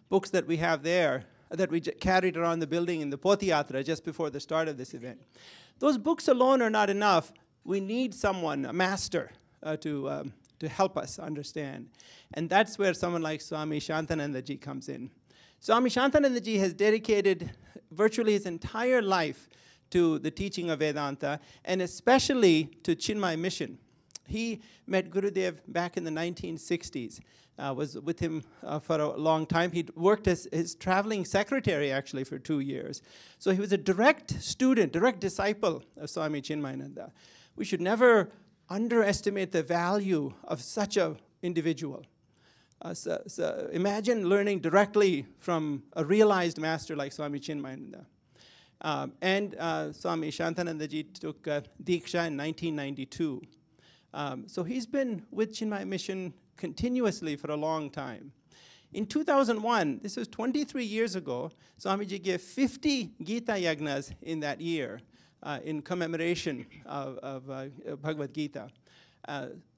books that we have there, that we carried around the building in the Pothiyatra just before the start of this event. Those books alone are not enough. We need someone, a master, to help us understand. And that's where someone like Swami Shantananda Ji comes in. Swami Shantananda Ji has dedicated virtually his entire life to the teaching of Vedanta, and especially to Chinmaya mission. He met Gurudev back in the 1960s, was with him for a long time. He'd worked as his traveling secretary, actually, for 2 years. So he was a direct student, direct disciple of Swami Chinmayananda. We should never underestimate the value of such an individual. So imagine learning directly from a realized master like Swami Chinmayananda. Swami Shantananda Ji took Diksha in 1992. So he's been with Chinmaya Mission continuously for a long time. In 2001, this was 23 years ago, Swamiji gave 50 Gita Yajnas in that year in commemoration of Bhagavad Gita.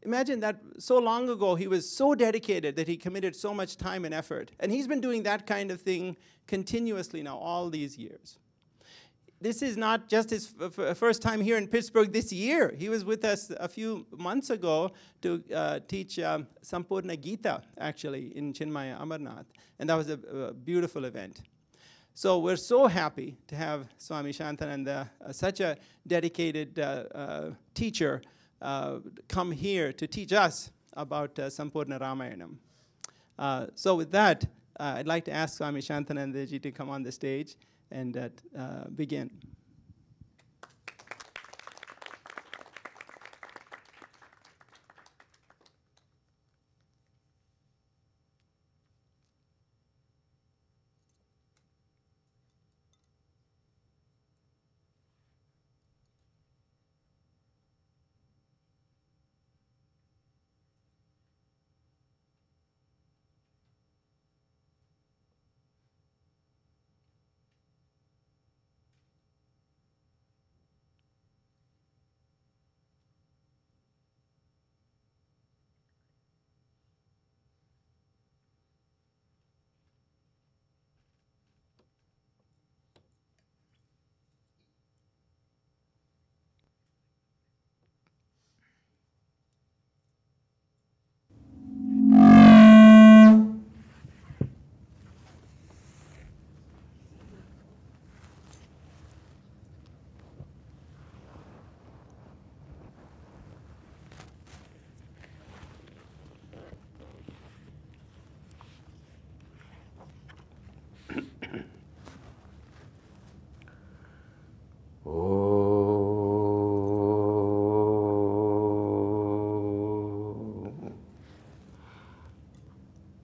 Imagine that so long ago he was so dedicated that he committed so much time and effort. And he's been doing that kind of thing continuously now all these years. This is not just his first time here in Pittsburgh this year. He was with us a few months ago to teach Sampoorna Gita, actually, in Chinmaya Amarnath. And that was a beautiful event. So we're so happy to have Swami Shantananda, such a dedicated teacher, come here to teach us about Sampoorna Ramayana. So with that, I'd like to ask Swami Shantananda Ji to come on the stage and begin.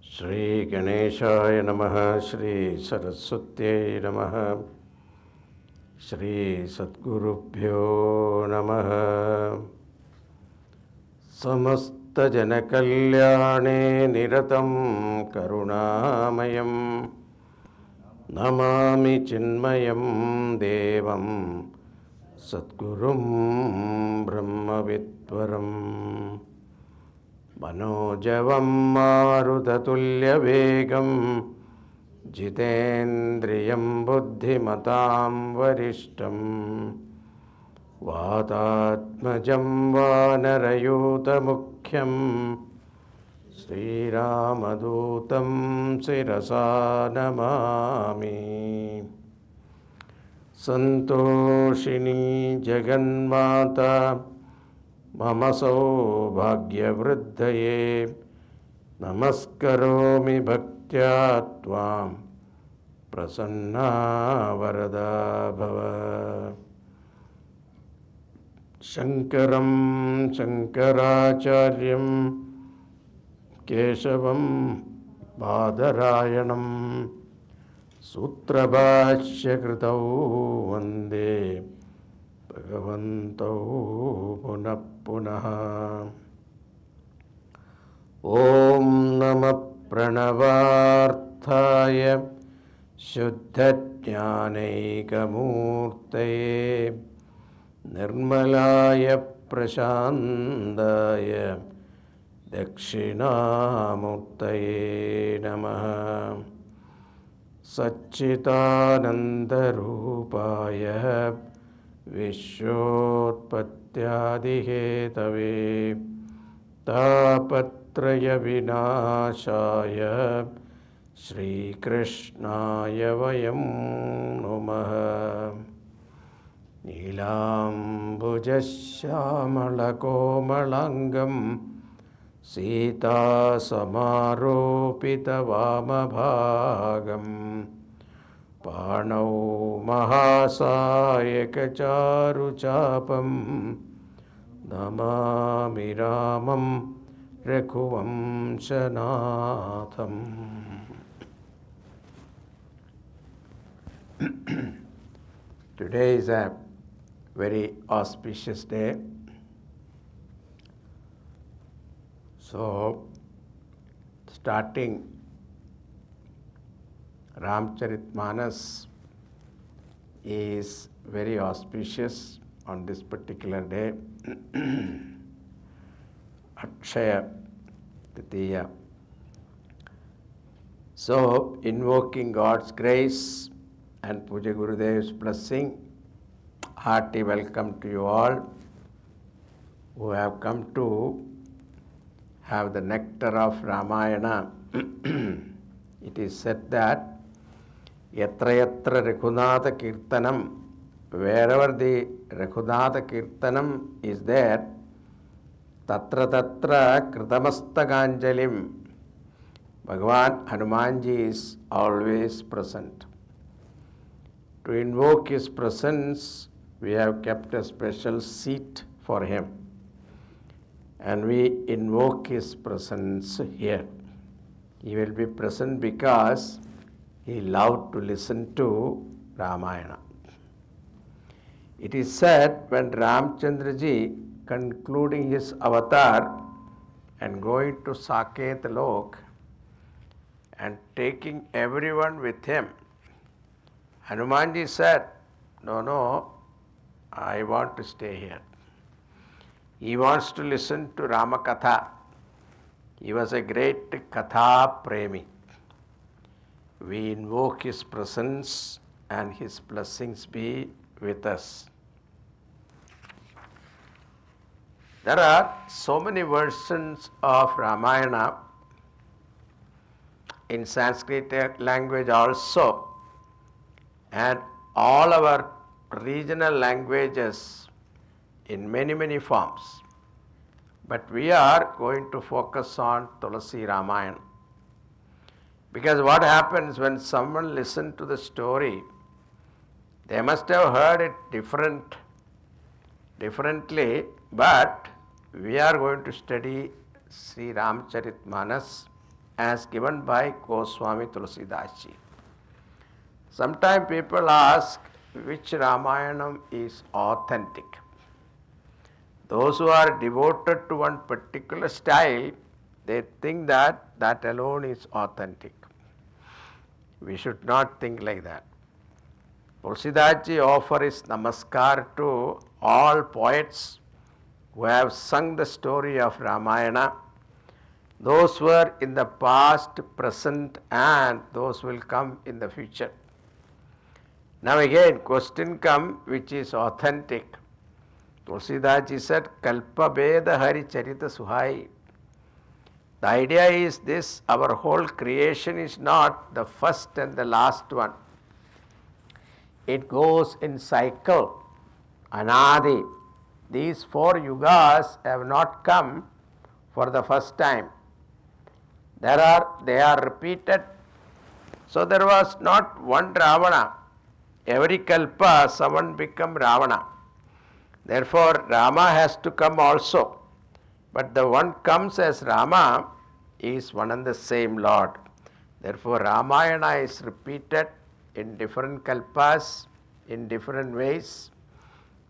Shri Ganeshaya Namaha, Shri Saraswatyai Namaha, Shri Satgurubhyo Namaha. Samasta Janakalyane Niratam Karunamayam Namami Chinmayam Devam Satgurum Brahmavidvaram Manojavam Maruthatulya Vegam Jitendriyam Buddhimatam Varishtam Vatatmajam Vanarayuta Mukhyam Sri Ramadutam Sirasa Namami Santoshini Jaganmata Mama Saubhagya Vriddhaye Namaskaromi Bhaktya Tvam Prasanna Varada Bhava Shankaram Shankaracharyam Keshavam Badarayanam Sutrabhashya Kritau Vande Bhagavantau Punah Punah. Om Namah Pranavarthaya Shuddha-jnanaikamurtaye Nirmalaya Prashandaya Dakshinamurtaye Namaha. सच्चिदानन्दरूपाय विश्वोत्पत्त्यादिहेतवे तापत्रयविनाशाय श्रीकृष्णाय वयं नुमः। नीलाम्बुजश्यामलकोमलाङ्गं सीतासमारोपितवामभागं पाणौ महासायकचारुचापं नमामि रामं रघुवंशनाथम्। Today is a very auspicious day. So, starting Ramcharitmanas is very auspicious on this particular day. Akshaya Titiya. So, invoking God's grace and Puja Gurudev's blessing, hearty welcome to you all who have come to have the nectar of Ramayana. It is said that Yatra Yatra Raghunatha Kirtanam, wherever the Raghunatha Kirtanam is there, Tatra Tatra Kritamastakanjalim, Bhagavan Hanumanji is always present. To invoke his presence, we have kept a special seat for him. And we invoke his presence here. He will be present because he loved to listen to Ramayana. It is said when Ramchandraji, concluding his avatar and going to Saket Lok and taking everyone with him, Hanumanji said, no, I want to stay here. He wants to listen to Ramakatha. He was a great Katha Premi. We invoke his presence and his blessings be with us. There are so many versions of Ramayana in Sanskrit language also, and all our regional languages in many forms. But we are going to focus on Tulasi Ramayana. Because what happens when someone listens to the story, they must have heard it differently, but we are going to study Sri Ramcharitmanas as given by Goswami Tulsidas ji. Sometimes people ask which Ramayanam is authentic. Those who are devoted to one particular style, they think that that alone is authentic. We should not think like that. Tulsidas ji offers namaskar to all poets who have sung the story of Ramayana, those who are in the past, present, and those will come in the future. Now again, question come which is authentic. Tulsidas ji said, Kalpa Veda Hari Charita Suhai. The idea is this, our whole creation is not the first and the last one. It goes in cycle, Anadi. These 4 yugas have not come for the first time. They are repeated. So there was not one Ravana. Every kalpa, someone become Ravana. Therefore, Rama has to come also. But the one comes as Rama is one and the same Lord. Therefore, Ramayana is repeated in different kalpas, in different ways.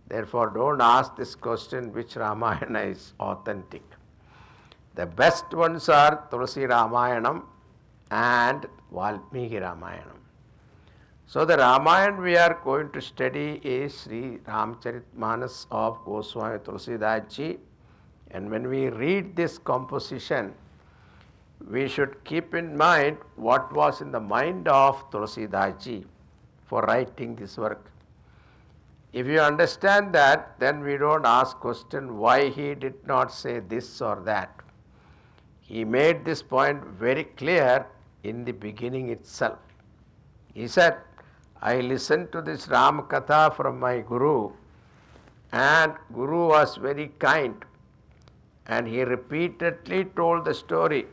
Therefore, don't ask this question which Ramayana is authentic. The best ones are Tulasi Ramayanam and Valmiki Ramayanam. So the Ramayana we are going to study is Sri Ramcharitmanas of Goswami Tulsidas ji. And when we read this composition, we should keep in mind what was in the mind of Tulsidas ji for writing this work. If you understand that, then we don't ask question why he did not say this or that. He made this point very clear in the beginning itself. He said, I listened to this Ram Katha from my Guru, and Guru was very kind, and he repeatedly told the story.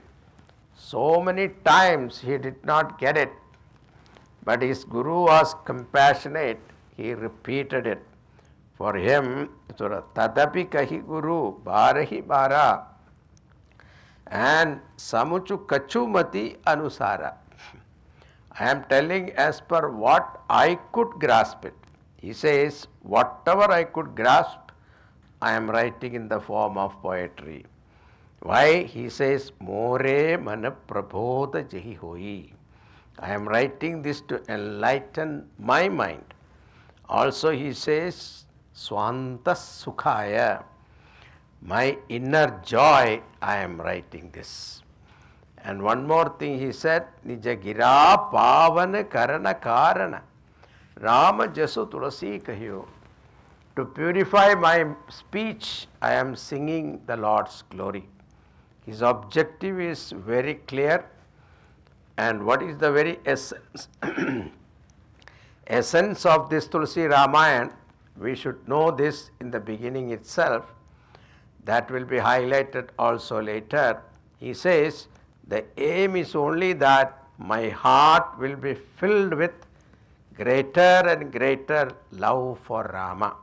So many times he did not get it, but his Guru was compassionate. He repeated it. For him, Tadapi Kahi Guru, Barahi Bara, and Samuchu Kachumati Anusara. I am telling as per what I could grasp it. He says, whatever I could grasp, I am writing in the form of poetry. Why? He says, More mana prabodha jahi hoi. I am writing this to enlighten my mind. Also he says, Swanta Sukhaya. My inner joy, I am writing this. And one more thing he said, Nija gira pavana karana karana. Rama jasu tulasi kahiyo. To purify my speech, I am singing the Lord's glory. His objective is very clear. And what is the very essence? Essence of this Tulsi Ramayana, we should know this in the beginning itself. That will be highlighted also later. He says, the aim is only that my heart will be filled with greater and greater love for Rama.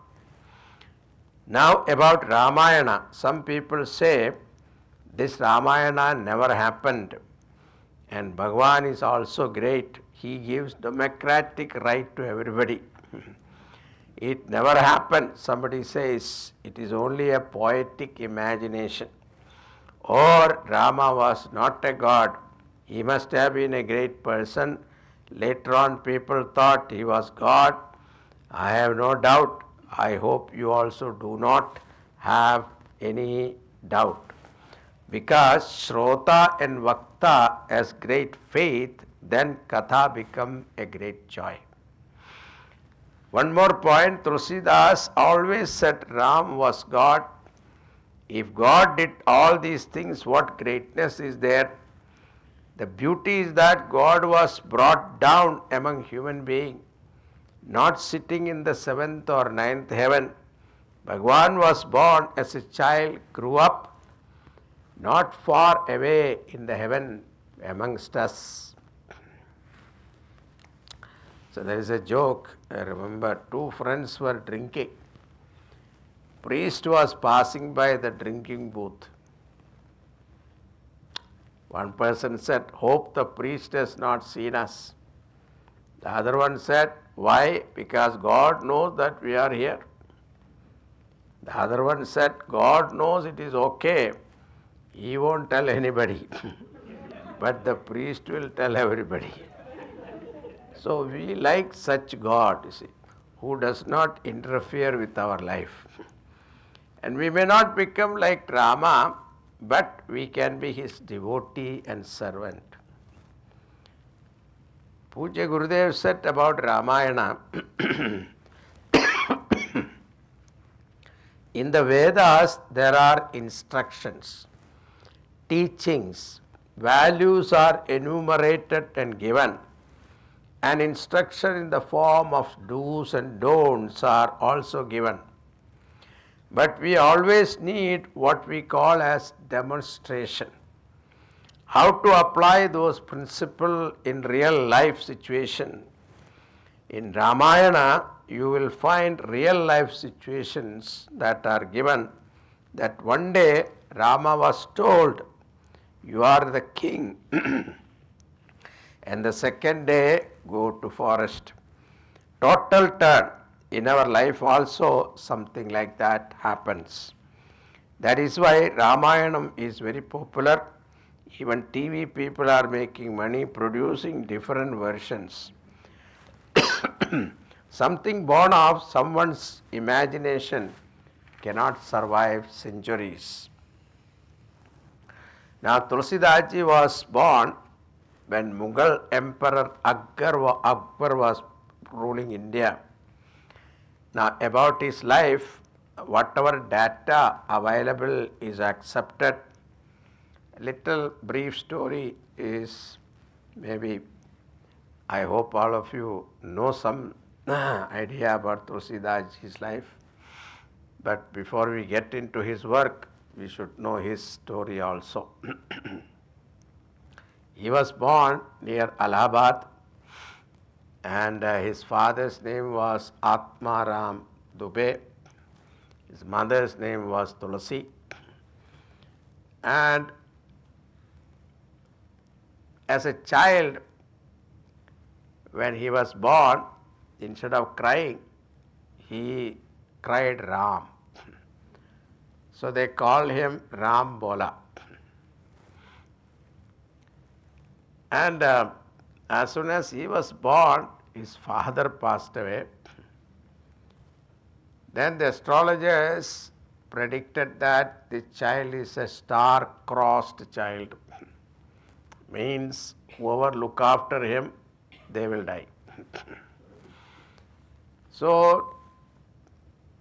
Now about Ramayana, some people say this Ramayana never happened, and Bhagavan is also great. He gives democratic right to everybody. It never happened. Somebody says it is only a poetic imagination. Or Rama was not a god. He must have been a great person. Later on people thought he was God. I have no doubt. I hope you also do not have any doubt. Because Shrota and Vakta has great faith, then Katha become a great joy. One more point, Tulsidas always said Ram was God. If God did all these things, what greatness is there? The beauty is that God was brought down among human beings, not sitting in the 7th or 9th heaven. Bhagavan was born as a child, grew up not far away in the heaven amongst us. So there is a joke. I remember two friends were drinking. Priest was passing by the drinking booth. One person said, hope the priest has not seen us. The other one said, why? Because God knows that we are here. The other one said, God knows it is okay. He won't tell anybody. But the priest will tell everybody. So we like such God, you see, who does not interfere with our life. And we may not become like Rama, but we can be his devotee and servant. Pujya Gurudev said about Ramayana, in the Vedas there are instructions, teachings, values are enumerated and given. And instruction in the form of do's and don'ts are also given. But we always need what we call as demonstration. How to apply those principles in real life situation. In Ramayana, you will find real life situations that are given, that one day Rama was told, you are the king. And the second day, go to forest. Total turn. In our life also, something like that happens. That is why Ramayanam is very popular. Even TV people are making money producing different versions. Something born of someone's imagination cannot survive centuries. Now Tulsidas ji was born when Mughal Emperor Akbar was ruling India. Now about his life, whatever data available is accepted. Little brief story is maybe, I hope all of you know some idea about Tulsidas' life. But before we get into his work, we should know his story also. He was born near Allahabad, and his father's name was Atmaram Dubey. His mother's name was Tulasi. And as a child, when he was born, instead of crying, he cried Ram. So they called him Ram Bola. And as soon as he was born, his father passed away. Then the astrologers predicted that the child is a star-crossed child. Means whoever look after him, they will die. So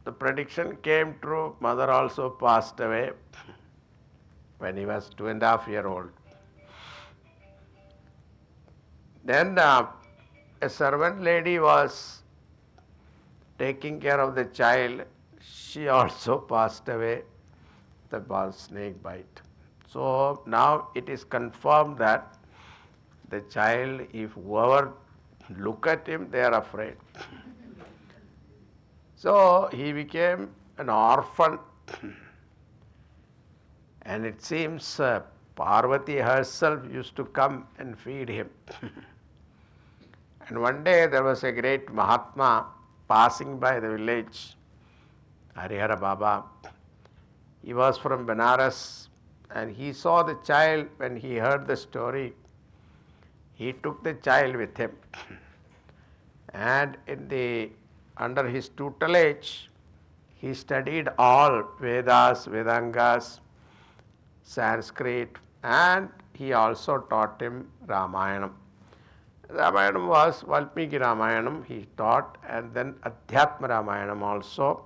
the prediction came true. Mother also passed away when he was 2.5 years old. Then a servant lady was taking care of the child. She also passed away. That was snake bite. So now it is confirmed that the child, if whoever look at him, they are afraid. So he became an orphan. And it seems Parvati herself used to come and feed him. And one day there was a great Mahatma passing by the village, Harihara Baba. He was from Benares, and he saw the child. When he heard the story, he took the child with him. And under his tutelage, he studied all Vedas, Vedangas, Sanskrit, and he also taught him Ramayanam. Ramayanam was Valmiki Ramayanam he taught, and then Adhyatma Ramayanam also.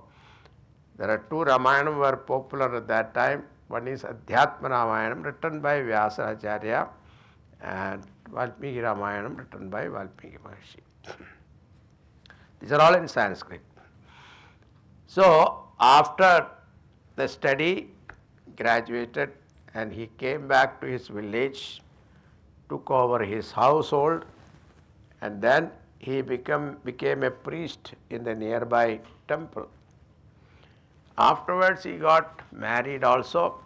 There are two Ramayanam were popular at that time. One is Adhyatma Ramayanam written by Vyasa Acharya, and Valmiki Ramayanam written by Valmiki Maharshi. These are all in Sanskrit. So after the study, graduated, and he came back to his village, took over his household, and then he became a priest in the nearby temple. Afterwards he got married also,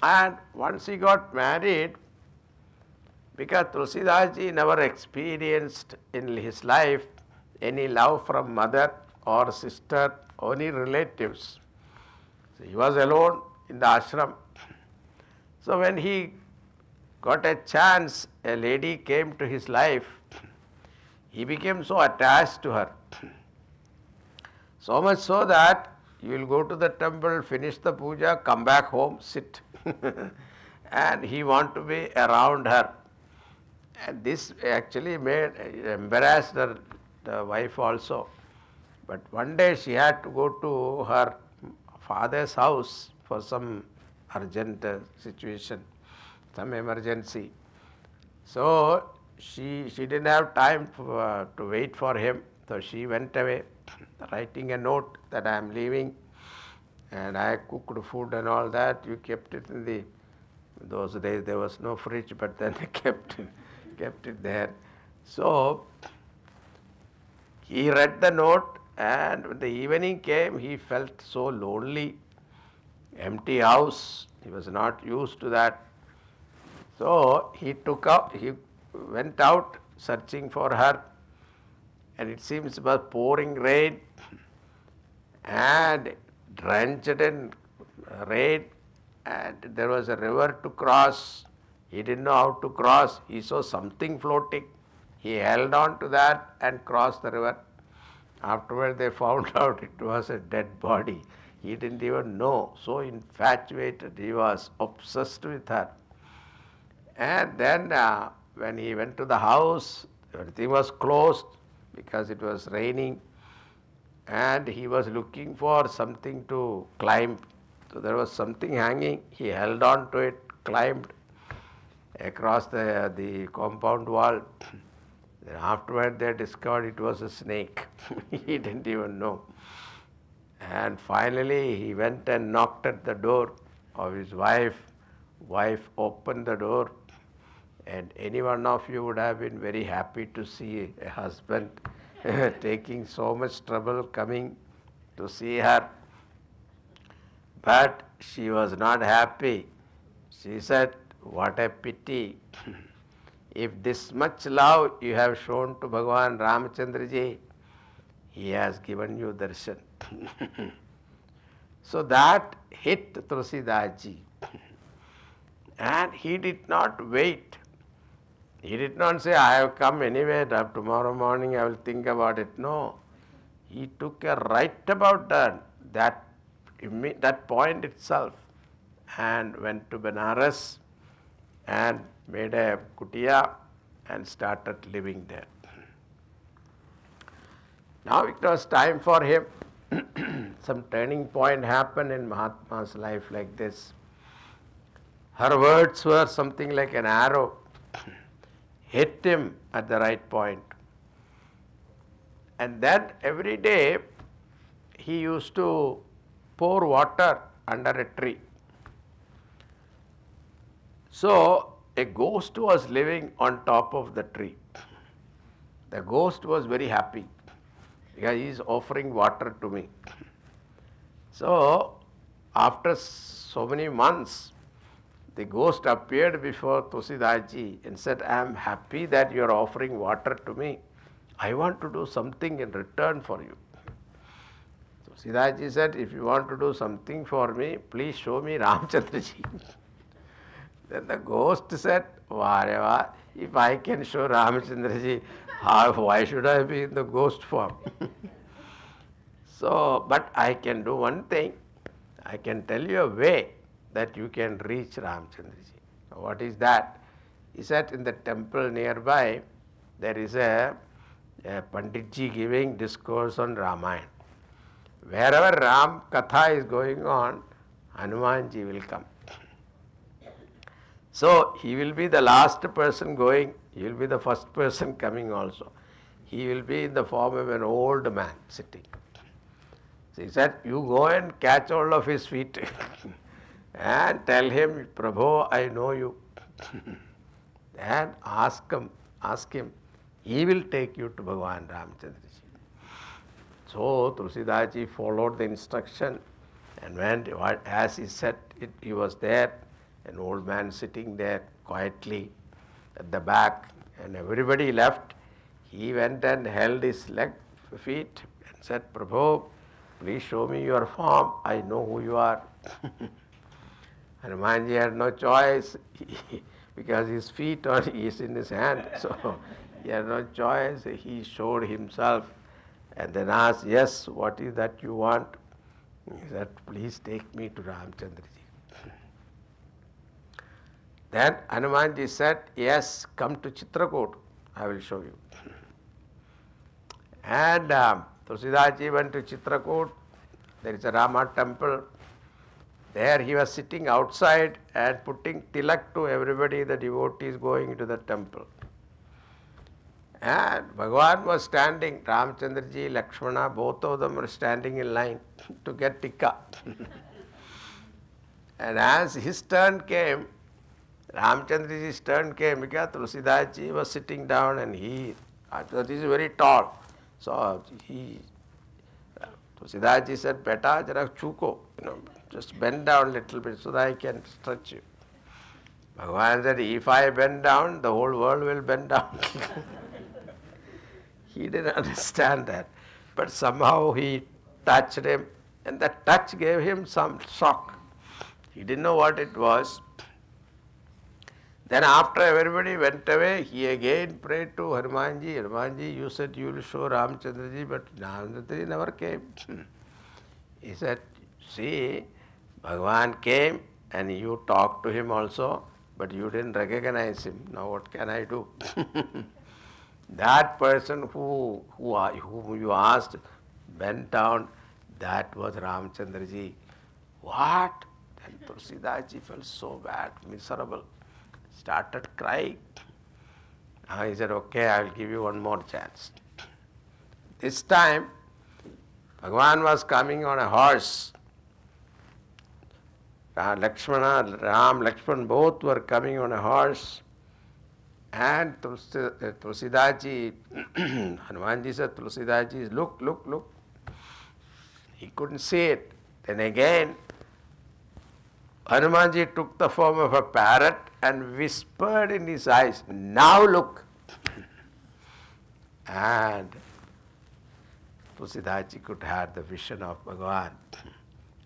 and once he got married, because Tulsidas ji never experienced in his life any love from mother or sister or any relatives. So he was alone in the ashram. So when he got a chance, a lady came to his life, he became so attached to her. So much so that you will go to the temple, finish the puja, come back home, sit. And he want to be around her. And this actually embarrassed her, the wife also. But one day she had to go to her father's house for some urgent situation, some emergency. So she didn't have time to wait for him. So she went away, writing a note that I am leaving, and I cooked food and all that. You kept it in those days there was no fridge, but then they kept it there. So he read the note, and when the evening came, he felt so lonely, empty house. He was not used to that. So he went out searching for her, and it seems it was pouring rain and drenched in rain, and there was a river to cross. He didn't know how to cross. He saw something floating. He held on to that and crossed the river. Afterwards they found out it was a dead body. He didn't even know. So infatuated, he was obsessed with her. And then when he went to the house, everything was closed because it was raining. And he was looking for something to climb. So there was something hanging. He held on to it, climbed across the compound wall. Then afterward they discovered it was a snake. He didn't even know. And finally he went and knocked at the door of his wife. Wife opened the door, and any one of you would have been very happy to see a husband taking so much trouble coming to see her. But she was not happy. She said, "What a pity. If this much love you have shown to Bhagavan Ramachandraji, he has given you darshan." So that hit Tulsidas-ji. And he did not wait. He did not say, "I have come anyway, tomorrow morning I will think about it." No. He took a right about that point itself and went to Benares and made a kutia and started living there. Now it was time for him. Some turning point happened in Mahatma's life like this. Her words were something like an arrow, hit him at the right point. And then every day he used to pour water under a tree. So a ghost was living on top of the tree. The ghost was very happy because he is offering water to me. So after so many months, the ghost appeared before Tulsidas-ji and said, "I am happy that you are offering water to me. I want to do something in return for you." Tulsidas-ji said, "If you want to do something for me, please show me Ramachandraji." Then the ghost said, "Whatever, if I can show Ramachandraji, why should I be in the ghost form?" So, but I can do one thing. I can tell you a way that you can reach Ramachandraji. What is that? He said, in the temple nearby, there is a Panditji giving discourse on Ramayana. Wherever Ram Katha is going on, Hanumanji will come. So he will be the last person going, he will be the first person coming also. He will be in the form of an old man sitting. So he said, "You go and catch hold of his feet and tell him, 'Prabhu, I know you.' And ask him, he will take you to Bhagavan Ramachandraji." So Tulsidas-ji followed the instruction and went, as he said, he was there, an old man sitting there quietly at the back, and everybody left. He went and held his feet and said, "Prabhu, please show me your form. I know who you are." Hanumanji had no choice because his feet is in his hand. So he had no choice. He showed himself and then asked, "Yes, what is that you want?" He said, "Please take me to Ramachandraji." Then Hanumanji said, "Yes, come to Chitrakoot. I will show you." And Tulsidas-ji went to Chitrakoot. There is a Rama temple. There he was sitting outside and putting tilak to everybody, the devotees going into the temple. And Bhagavan was standing, Ramachandraji, Lakshmana, both of them were standing in line to get tikka. And as his turn came, Ramachandraji's turn came, because Tulsidas-ji was sitting down and he is very tall. So Tulsidas-ji said, "Beta, jara chuko, just bend down a little bit so that I can stretch you." Bhagavan said, "If I bend down, the whole world will bend down." He didn't understand that. But somehow he touched him, and that touch gave him some shock. He didn't know what it was. Then after everybody went away, he again prayed to Hanumanji, "Hanumanji, you said you will show Ramachandraji, but Ramachandraji never came." He said, see, Bhagavan came and you talked to him also, but you didn't recognize him. Now what can I do? That person whom you asked bent down, that was Ramchandraji. What? Then Tulsidas felt so bad, miserable, started crying. He said, okay, I will give you one more chance. This time, Bhagavan was coming on a horse. Ram, Lakshman, both were coming on a horse. And Tulsidaji, Hanumanji said, Tulsidaji, look, look, look. He couldn't see it. Then again, Hanumanji took the form of a parrot and whispered in his eyes, now look. And Tulsidaji could have the vision of Bhagavan.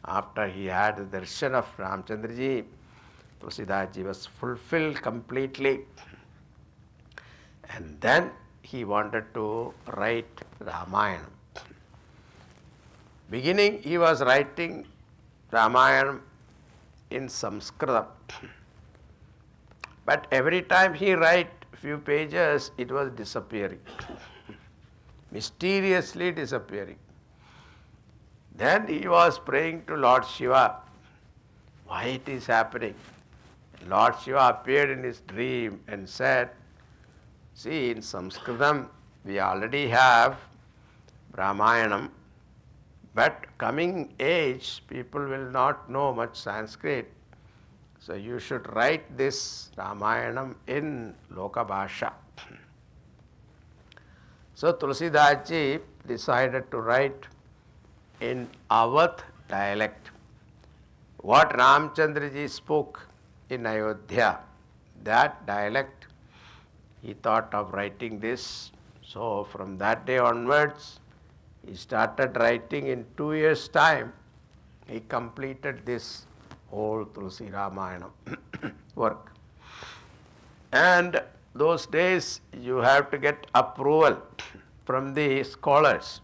After he had the darshan of Ramchandraji, Tulsidaji was fulfilled completely. And then he wanted to write Ramayana. Beginning, he was writing Ramayana in Sanskrit. But every time he write few pages, it was disappearing. Mysteriously disappearing. Then he was praying to Lord Shiva, why it is happening? Lord Shiva appeared in his dream and said, see, in Sanskritam we already have Ramayanam, but coming age people will not know much Sanskrit. So you should write this Ramayanam in Loka Bhasha. So Tulsidas decided to write in Awadh dialect what Ramchandraji spoke in Ayodhya. That dialect, he thought of writing this. So from that day onwards, he started writing. In 2 years' time. He completed this whole Tulsi Ramayana work. And those days you have to get approval from the scholars.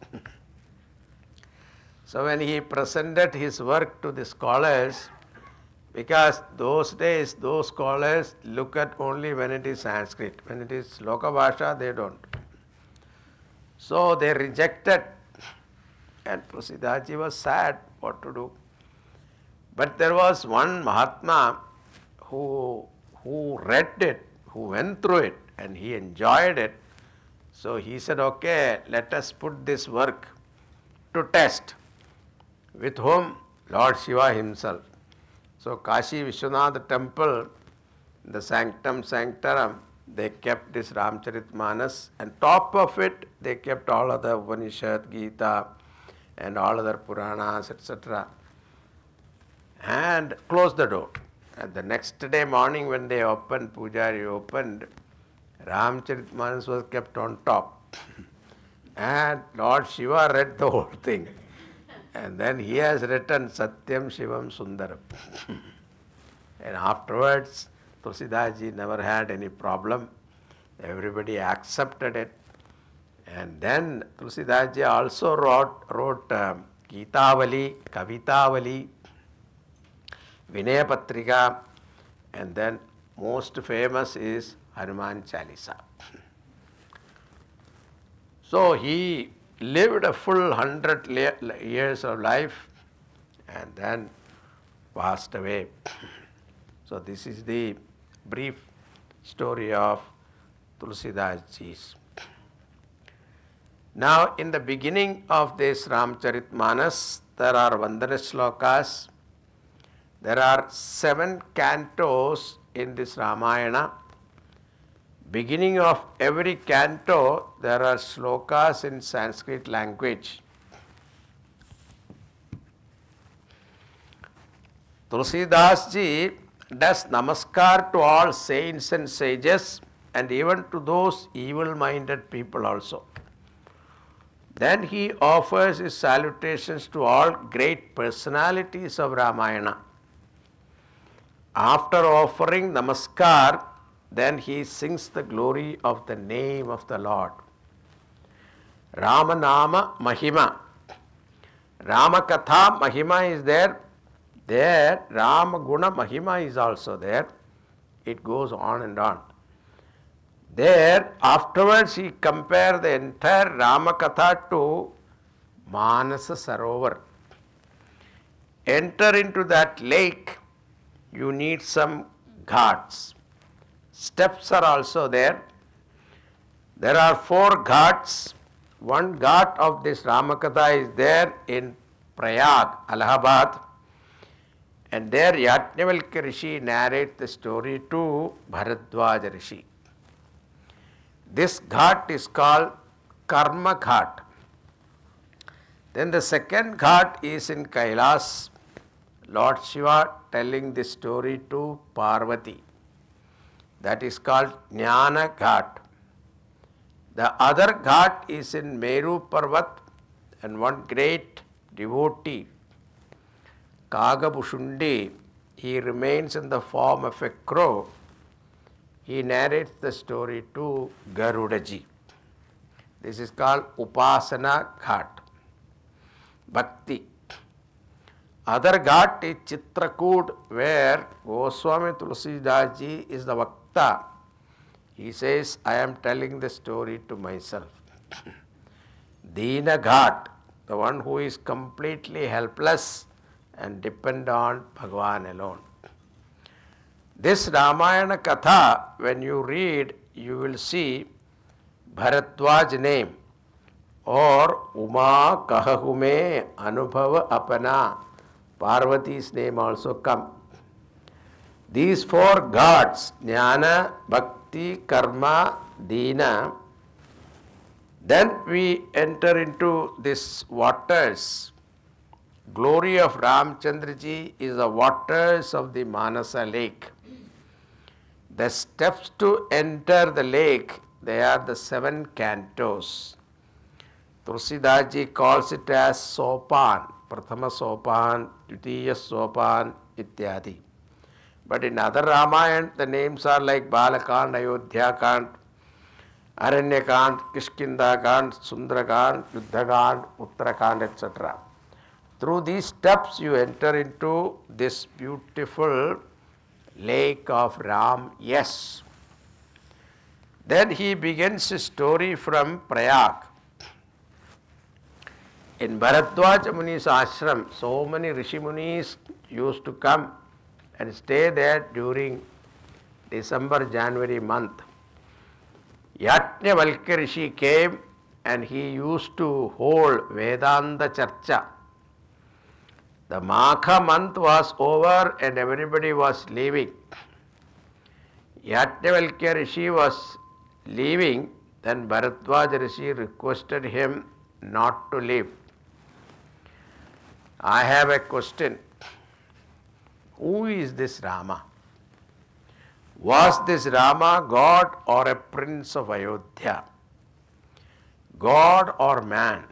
So when he presented his work to the scholars, because those days those scholars look at only when it is Sanskrit. When it is Loka Bhasha, they don't. So they rejected. And Tulsidaji was sad what to do. But there was one Mahatma who read it, who went through it, and he enjoyed it. So he said, okay, let us put this work to test. With whom? Lord Shiva himself. So Kashi Vishwanath temple, the sanctum sanctorum, they kept this Ramcharitmanas, and top of it they kept all other Upanishad, Gita, and all other Puranas, etc. And closed the door. And the next day morning when they opened, Pujari opened, Ramcharitmanas was kept on top. And Lord Shiva read the whole thing. And then he has written Satyam Shivam Sundaram. And afterwards, Tulsidaji never had any problem. Everybody accepted it. And then Tulsidaji also wrote Gitavali, Kavitavali, Vinaya Patrika, and then most famous is Hanuman Chalisa. So he lived a full 100 years of life and then passed away. So this is the brief story of Tulsidas. Now in the beginning of this Ramcharitmanas, there are Vandana Shlokas. There are 7 cantos in this Ramayana. Beginning of every canto, there are shlokas in Sanskrit language. Tulsidas ji does namaskar to all saints and sages and even to those evil-minded people also. Then he offers his salutations to all great personalities of Ramayana. After offering namaskar, then he sings the glory of the name of the Lord. Ramanama Mahima. Ramakatha Mahima is there. There, Rama Guna Mahima is also there. It goes on and on. There, afterwards he compared the entire Ramakatha to Manasa Sarovar. Enter into that lake, you need some ghats. Steps are also there. There are 4 ghats. One ghat of this Ramakatha is there in Prayag, Allahabad. And there Yajnavalkya Rishi narrates the story to Bharadwaja Rishi. This ghat is called Karma Ghat. Then the second ghat is in Kailas, Lord Shiva telling this story to Parvati. That is called Jnana Ghat. The other ghat is in Meru Parvat, and one great devotee, Kagabushundi, he remains in the form of a crow. He narrates the story to Garudaji. This is called Upasana Ghat. Bhakti. Other ghat is Chitrakoot, where Goswami Tulsidas Ji is the Vakta. He says, I am telling the story to myself. Dina Ghat, the one who is completely helpless and depend on Bhagavan alone. This Ramayana Katha, when you read, you will see Bharadwaj name or Uma Kahahume Anubhava Apana. Parvati's name also come. These 4 gods, Jnana, Bhakti, Karma, Dina, then we enter into these waters. Glory of Ramchandraji is the waters of the Manasa lake. The steps to enter the lake, they are the 7 cantos. Tulsidas Ji calls it as Sopan, Prathama Sopan, Dvitiya Sopan, Ityadi. But in other Ramayana, the names are like Balakand, Ayodhyakand, Aranyakand, Kishkindakand, Sundarakand, Yuddhakand, Uttarakand, etc. Through these steps you enter into this beautiful lake of Ram, yes. Then he begins his story from Prayag. In Bharadwaja Muni's ashram, so many Rishi Munis used to come and stay there during December, January month. Yajnavalkya Rishi came and he used to hold Vedanta Charcha. The Magha month was over and everybody was leaving. Yajnavalkya Rishi was leaving, then Bharadwaja Rishi requested him not to leave. I have a question. Who is this Rama? Was this Rama God or a prince of Ayodhya? God or man?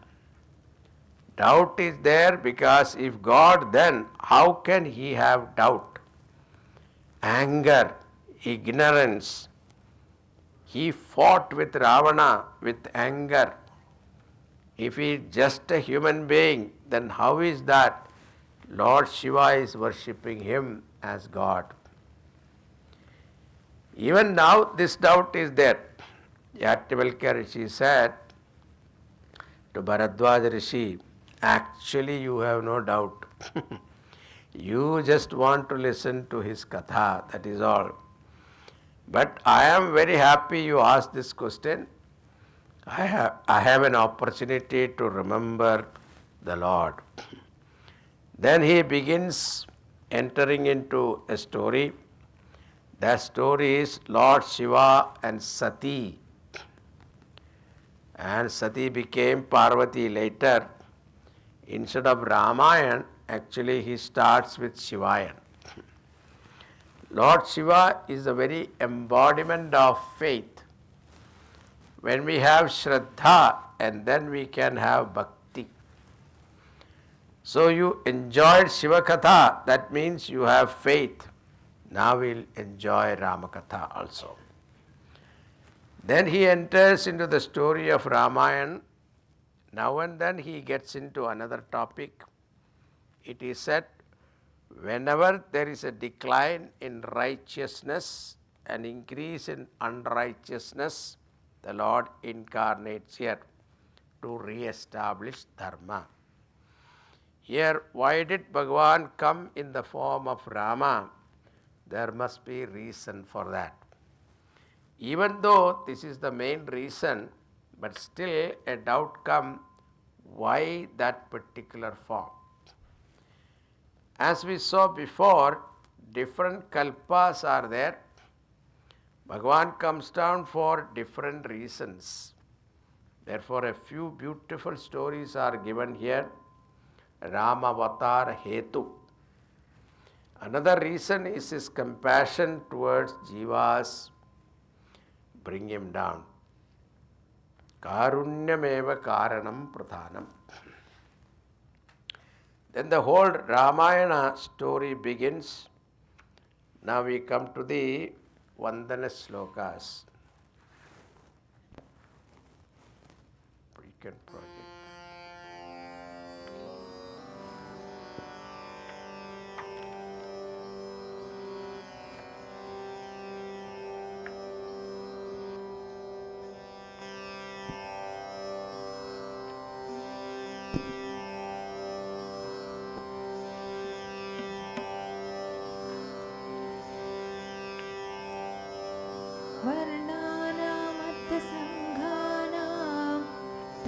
Doubt is there, because if God, then how can he have doubt? Anger, ignorance. He fought with Ravana with anger. If he is just a human being, then how is that Lord Shiva is worshipping him as God? Even now this doubt is there. Yajnavalkya Rishi said to Bharadwaja Rishi, actually you have no doubt. You just want to listen to his katha, that is all. But I am very happy you asked this question. I have an opportunity to remember the Lord. Then he begins entering into a story. That story is Lord Shiva and Sati. And Sati became Parvati later. Instead of Ramayana, actually he starts with Shivayan. Lord Shiva is the very embodiment of faith. When we have Shraddha, and then we can have Bhakti. So you enjoyed Shiva Katha, that means you have faith. Now we'll enjoy Ramakatha also. Then he enters into the story of Ramayana. Now and then he gets into another topic. It is said, whenever there is a decline in righteousness and increase in unrighteousness, the Lord incarnates here to re-establish dharma. Here, why did Bhagavan come in the form of Rama? There must be reason for that. Even though this is the main reason, but still a doubt comes, why that particular form? As we saw before, different kalpas are there. Bhagavan comes down for different reasons. Therefore, a few beautiful stories are given here. Ramavatar Hetu. Another reason is his compassion towards jivas. Bring him down. Karunyameva karanam pradhanam. Then the whole Ramayana story begins. Now we come to the Vandana slokas. Weekend project.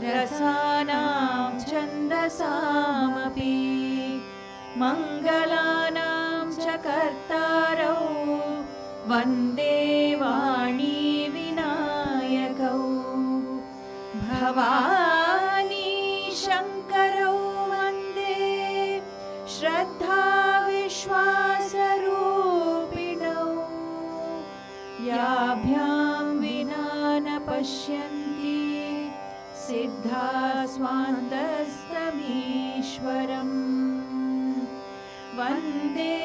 रसानां छन्दसामपि मङ्गलानां च कर्तारौ वन्दे वाणी विनायकौ भवानी शङ्करौ वन्दे श्रद्धा विश्वासरूपिणौ याभ्यां विना न पश्यन्ति सिद्धा स्वान्तस्तमीश्वरम् वन्दे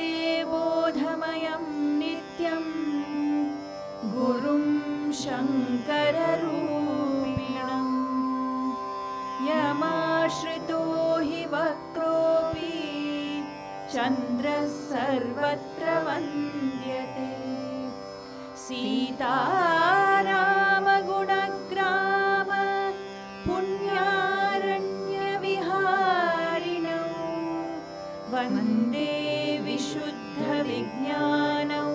बोधमयं नित्यं गुरुं शङ्कररूपिणम् यमाश्रितो हि वक्रोऽपि चन्द्रः सर्वत्र वन्द्यते सीतारामगुणग्राम पुण्यारण्यविहारिणौ वन्दे विशुद्धविज्ञानौ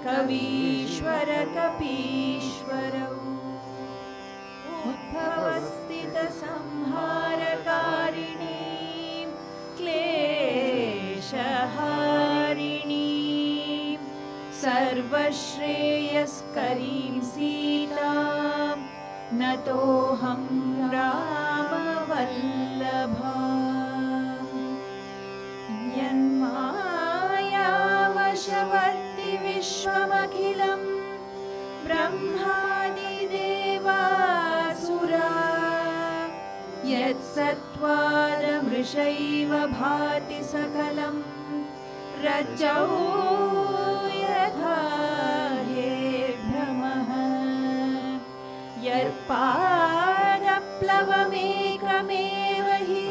कवीश्वरकपीश्वरौ उद्भवस्थितसंहारकारिणीं क्लेशहारिणीं सर्वश्रेयस्करीं सीतां नतोऽहं रामवल्लभा यन्मायावशवर्ति विश्वमखिलं ब्रह्मादिदेवासुरा यत्सत्त्वादमृषैव भाति सकलं रज्जौ यथा हे भ्रमः यत्पादप्लवमेकमेव हि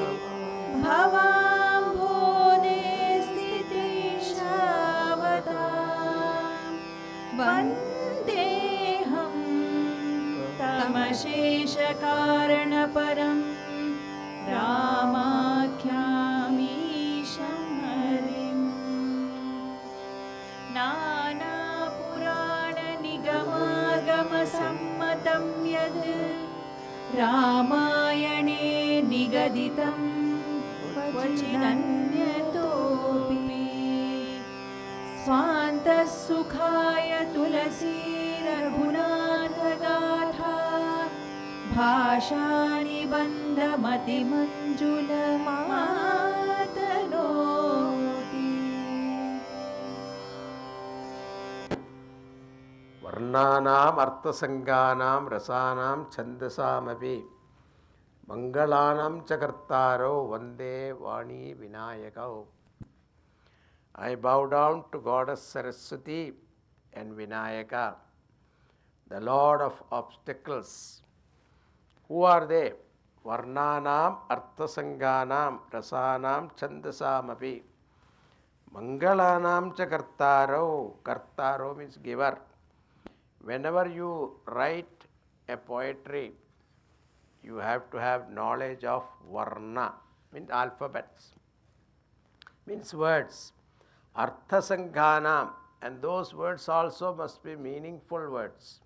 भवाम्भोदे स्थितिशावतां वन्देऽहं तमशेषकारणपरं रामाख्यामीशं हरिम् नानापुराणनिगमागमसम्मतं यद् रामायणे निगदितं क्वचिदन्यतोऽपि स्वान्तः सुखाय तुलसी रघुनाथगाथा भाषानिबन्धमतिमञ्जुलमातनोति वर्णानाम् अर्थसङ्गानां रसानां छन्दसामपि मङ्गलानां च कर्तारौ वन्दे वाणी विनायकौ. I bow down to Goddess Saraswati and Vinayaka, the Lord of obstacles. Who are they? varnanam arthasanganam rasanam chandasamapi mangalanam cha kartaro means giver. Whenever you write a poetry, you have to have knowledge of varna, means alphabets, means words. Arthasanghanam, and those words also must be meaningful words.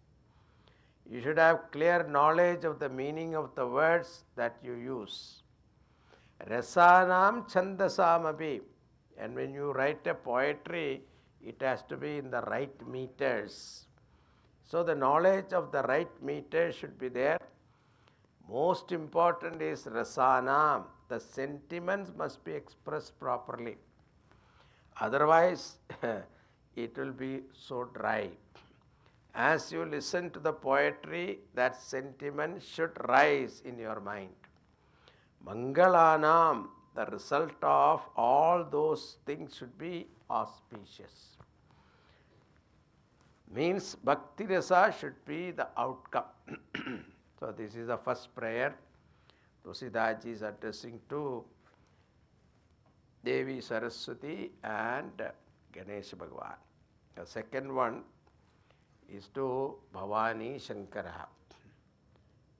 You should have clear knowledge of the meaning of the words that you use. Rasanam chandasamapi, and when you write a poetry, it has to be in the right meters. So the knowledge of the right meters should be there. Most important is rasanam. The sentiments must be expressed properly. Otherwise, it will be so dry. As you listen to the poetry, that sentiment should rise in your mind. Mangalanam, the result of all those things should be auspicious. Means bhakti rasa should be the outcome. So this is the first prayer Tulsidas is addressing to Devi Saraswati and Ganesha Bhagavan. The second one is to Bhavani Shankara.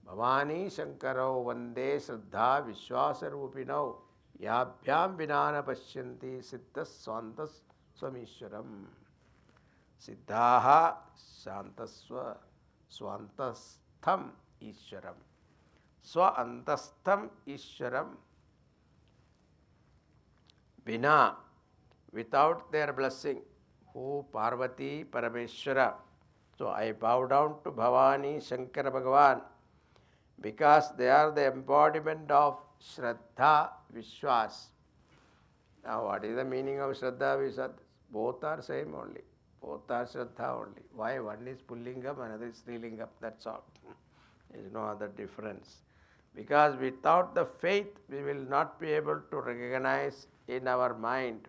Bhavani Shankarau Vande Shraddha Vishwasa Rupinau Yabhyam Vinana Pashyanti Siddhas Swantas Swamishwaram. Siddhaha Shantaswa Swantastham Ishwaram. Swantastham Ishwaram. Vina, without their blessing, who Parvati Parameshwara. So I bow down to Bhavani Shankara Bhagavan because they are the embodiment of Shraddha Vishwas. Now what is the meaning of Shraddha Vishwas? Both are same only. Both are Shraddha only. Why? One is Pullingam, another is Strilingam. That's all. There is no other difference. Because without the faith, we will not be able to recognize in our mind,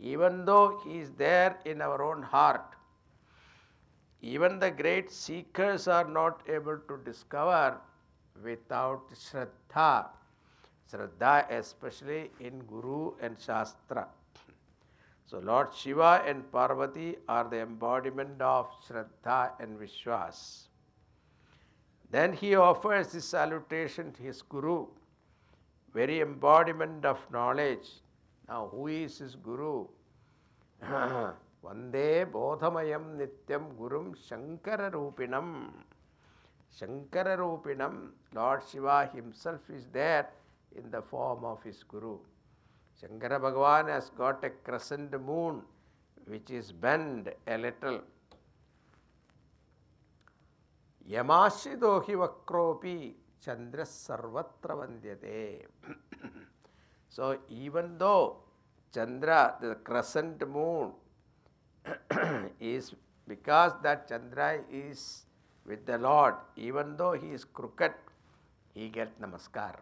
even though He is there in our own heart. Even the great seekers are not able to discover without Shraddha. Shraddha especially in Guru and Shastra. So Lord Shiva and Parvati are the embodiment of Shraddha and Vishwas. Then he offers this salutation to his Guru, very embodiment of knowledge. Now who is his Guru? Vande Bodhamayam Nityam Gurum Shankara Rupinam. Shankara Rupinam, Lord Shiva himself is there in the form of his Guru. Shankara Bhagavan has got a crescent moon which is bent a little. Yamashidohi Vakropi Chandra Sarvatra Vandyate. So even though Chandra, the crescent moon, is because that Chandra is with the Lord, even though he is crooked, he gets namaskar.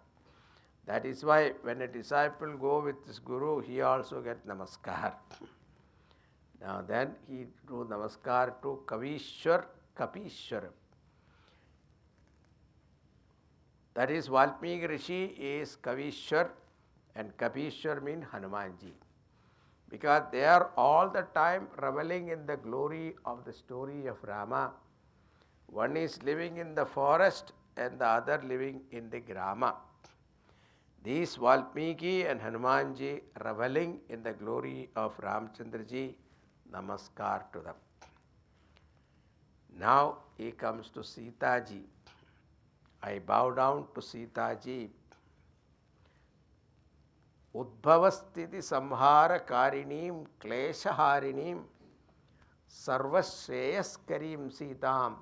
That is why when a disciple go with his Guru, he also gets namaskar. Now then he do namaskar to Kavishwar, Kapishwar. That is Valmiki Rishi is Kavishwar and Kapishwar means Hanumanji. Because they are all the time reveling in the glory of the story of Rama. One is living in the forest and the other living in the grama. These Valmiki and Hanumanji reveling in the glory of Ramchandraji, namaskar to them. Now he comes to Sita ji. I bow down to Sita ji. Udbhavastiti samhara karinim kleshaharinim sarvashreyaskarim Sitam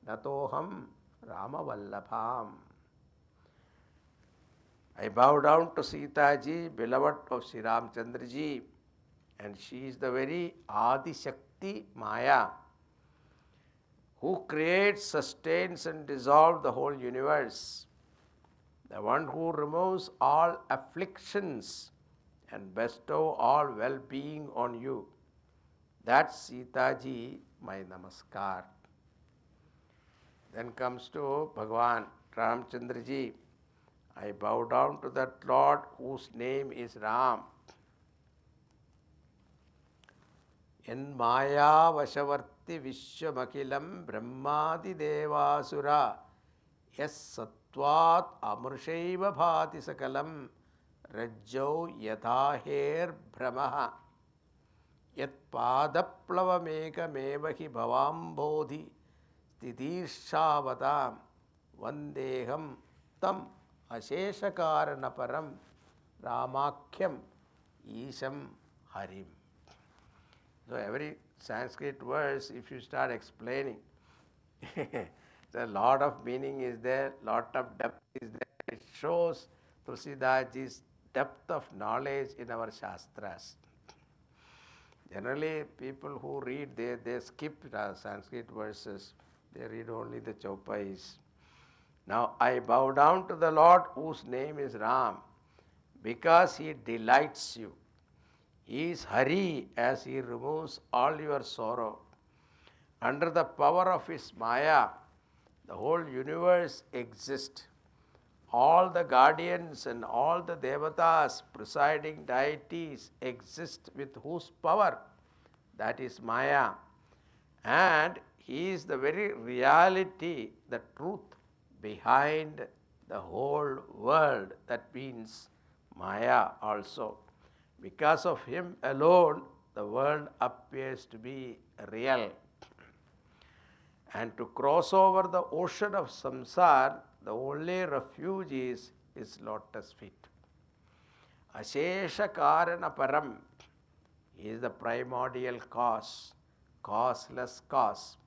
natoham Ramavallabham. I bow down to Sita ji, beloved of Sri Ramchandra ji, and she is the very Adi Shakti Maya who creates, sustains and dissolves the whole universe. The one who removes all afflictions and bestow all well-being on you. That's Sita ji, my namaskar. Then comes to Bhagavan Ramchandra ji. I bow down to that Lord whose name is Ram. En Maya Vashavarti Vishwamakilam Brahmadi Devasura Yes Sattvat Amrushaiva Bhati Sakalam Rajjau Yathaher Brahmaha Yat Padaplavameka Mevahi Bhavambodhi Stitirshavadam Vandeham Tam Asheshakaranaparam Ramakhyam Isham Harim. So every Sanskrit verse, if you start explaining, a lot of meaning is there, lot of depth is there. It shows Tulsidaji's depth of knowledge in our Shastras. Generally, people who read, they skip Sanskrit verses. They read only the Chaupais. Now, I bow down to the Lord whose name is Ram because he delights you. He is Hari as he removes all your sorrow. Under the power of his Maya, the whole universe exists. All the guardians and all the devatas, presiding deities exist with whose power? That is Maya. And he is the very reality, the truth behind the whole world. That means Maya also. Because of him alone, the world appears to be real. And to cross over the ocean of samsara, the only refuge is his lotus feet. Ashesha Karana Param is the primordial cause, causeless cause.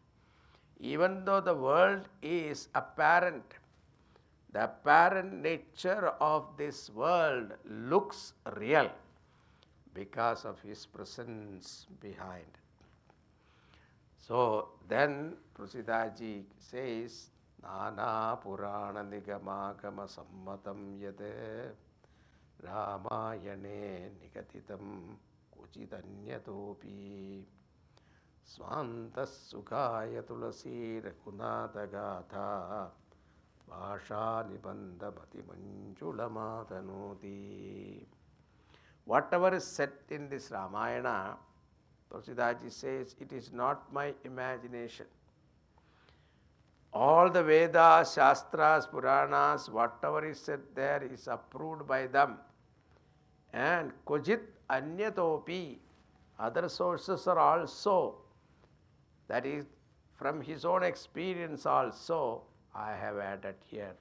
Even though the world is apparent, the apparent nature of this world looks real because of his presence behind. So then Tulsidaji says, Nana Purana Nigamagama Sammatam Yate Ramayane Nigatitam Kuchitanyatopi Swantas Sukhaya Tulasi Rakunata Gatha Bhasha Nibandha Mati Manjula Matanoti. Whatever is said in this Ramayana, Tulsidaji says, it is not my imagination. All the Vedas, Shastras, Puranas, whatever is said there is approved by them. And Kojit Anyatopi, other sources are also, that is from his own experience also, I have added here.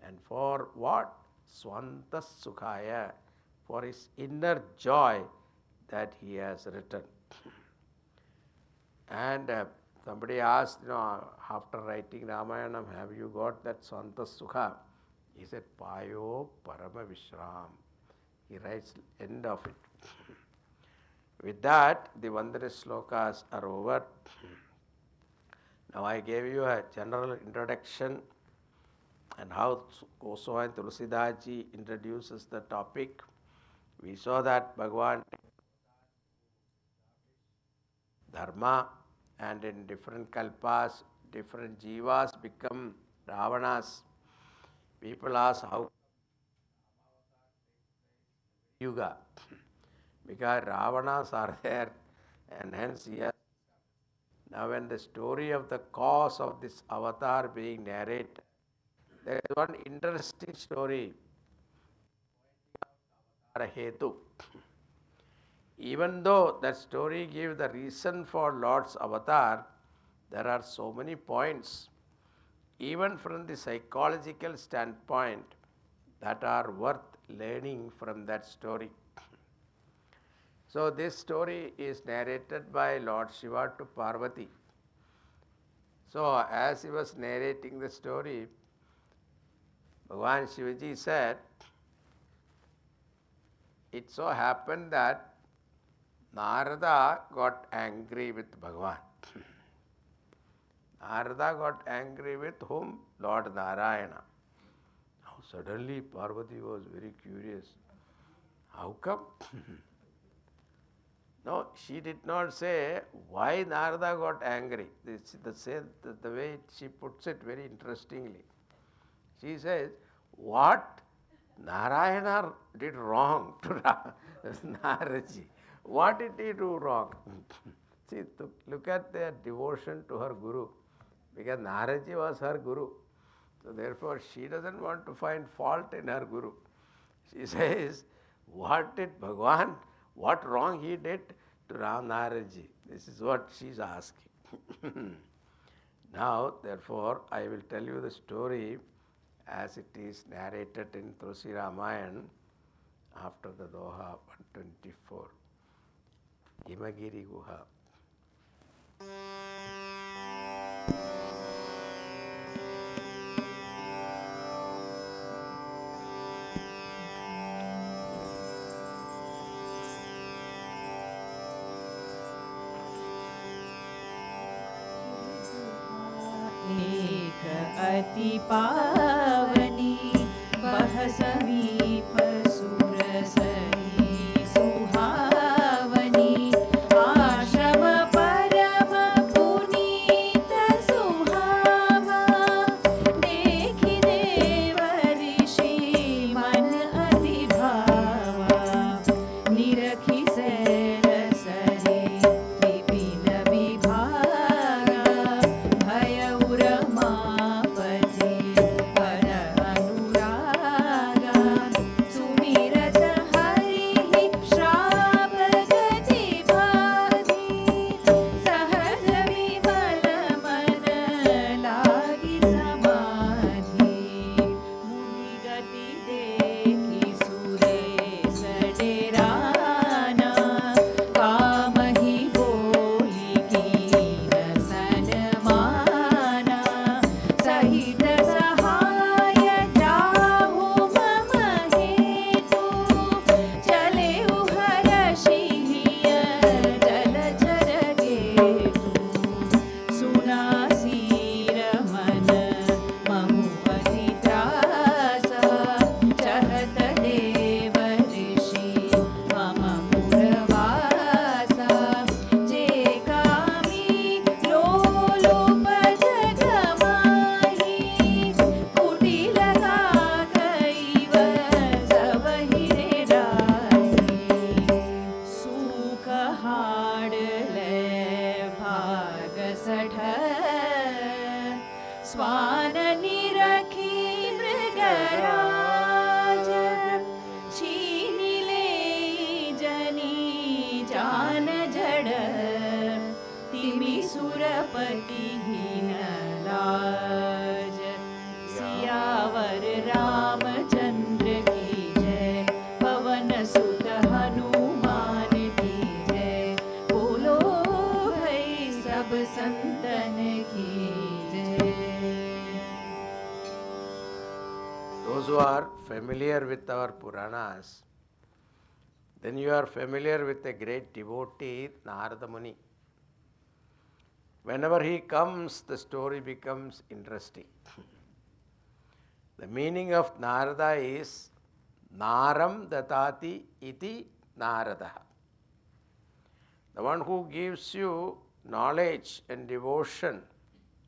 And for what? Swanta Sukhaya, for his inner joy that he has written. And somebody asked, after writing Ramayanam, have you got that Swanta Sukha? He said, Payo Parama Vishram. He writes end of it. With that, the Vandana Slokas are over. Now I gave you a general introduction and how Goswami Tulsidaji introduces the topic. We saw that Bhagavan Dharma, and in different kalpas, different jivas become Ravanas. People ask how Yuga, because Ravanas are there and hence he has. Now when the story of the cause of this avatar being narrated, there is one interesting story. Hetu. Even though that story gives the reason for Lord's avatar, there are so many points, even from the psychological standpoint, that are worth learning from that story. So this story is narrated by Lord Shiva to Parvati. So as he was narrating the story, Bhagavan Shivaji said, it so happened that Narada got angry with Bhagavan. Narada got angry with whom? Lord Narayana. Now suddenly Parvati was very curious. How come? No, she did not say why Narada got angry. The way she puts it very interestingly. She says, what Narayana did wrong to Naraji. What did he do wrong? See, look at their devotion to her Guru. Because Naraji was her Guru. So therefore, she doesn't want to find fault in her Guru. She says, what did Bhagwan, what wrong he did to Ram Naraji? This is what she's asking. Now, therefore, I will tell you the story as it is narrated in Tulsi Ramayana after the Doha 124. Himagiri Guha. एक अति पावनी बह समीप सुरसरी सुहावनी आश्रम परम पुनीत सुहावा देखि देव ऋषि मन अति भावा निरखि सैल सरे विपिन विभागा भय उरमापति पर अनुरागा सुमिरत हरि श्राप गति भागी सहज विमल मन लागी समाधि मुनि गति देखि सुरेश डेराना काम ही बोली कीन सनमाना सहित सहाय जाहु मम हेतु चले हरषिय जलचर गेतु सुना सीर मन महु अति त्रासा चहत देव ऋषि मम पुरवासा जे कामी लोलुप जग माही कुटिल कैव सब हिरे राही सूख हाड़ ले भाग सठ स्वान निरखी मृगराज छीनि ले जनी जान जड़ तिमि सुरपति हीन लाज सियावर रामचंद्र की जय पवन सुत हनुमान की जय बोलो भाई सब संतन की जय। Those who are familiar with our Puranas, then you are familiar with a great devotee, Narada Muni. Whenever he comes, the story becomes interesting. The meaning of Narada is Naram Datati iti Narada. The one who gives you knowledge and devotion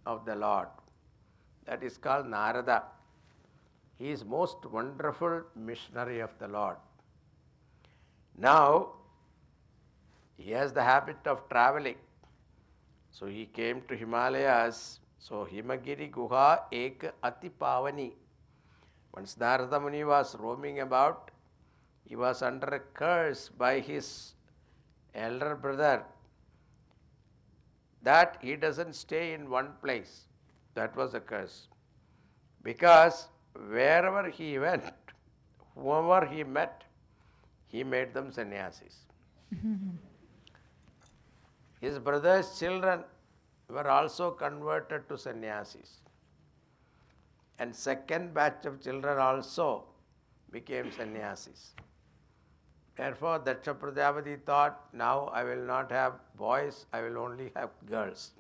of the Lord. That is called Narada. He is most wonderful missionary of the Lord. Now, he has the habit of traveling. So he came to Himalayas. So Himagiri Guha Ek Ati Pavani. Once Narada Muni was roaming about, he was under a curse by his elder brother that he doesn't stay in one place. That was a curse. Because wherever he went, whoever he met, he made them sannyasis. His brother's children were also converted to sannyasis. And second batch of children also became sannyasis. Therefore, Daksha Prajapati thought, now I will not have boys, I will only have girls.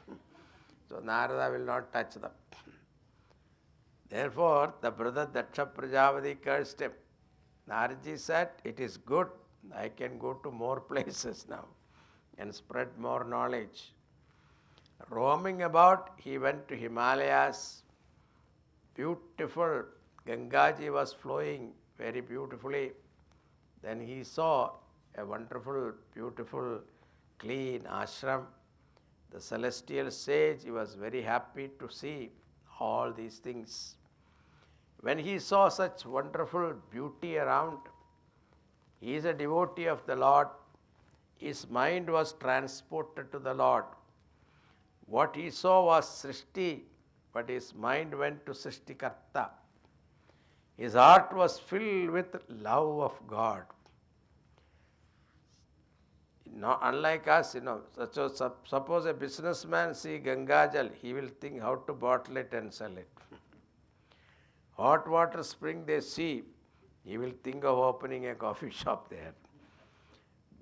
So Narada will not touch them. Therefore, the brother Daksha Prajapati cursed him. Naraji said, it is good, I can go to more places now and spread more knowledge. Roaming about, he went to Himalayas. Beautiful Gangaji was flowing very beautifully. Then he saw a wonderful, beautiful, clean ashram. The celestial sage, he was very happy to see all these things. When he saw such wonderful beauty around, he is a devotee of the Lord. His mind was transported to the Lord. What he saw was Srishti, but his mind went to Srishtikarta. His heart was filled with love of God. Unlike us, suppose a businessman see Gangajal, he will think how to bottle it and sell it. Hot water spring they see, he will think of opening a coffee shop there.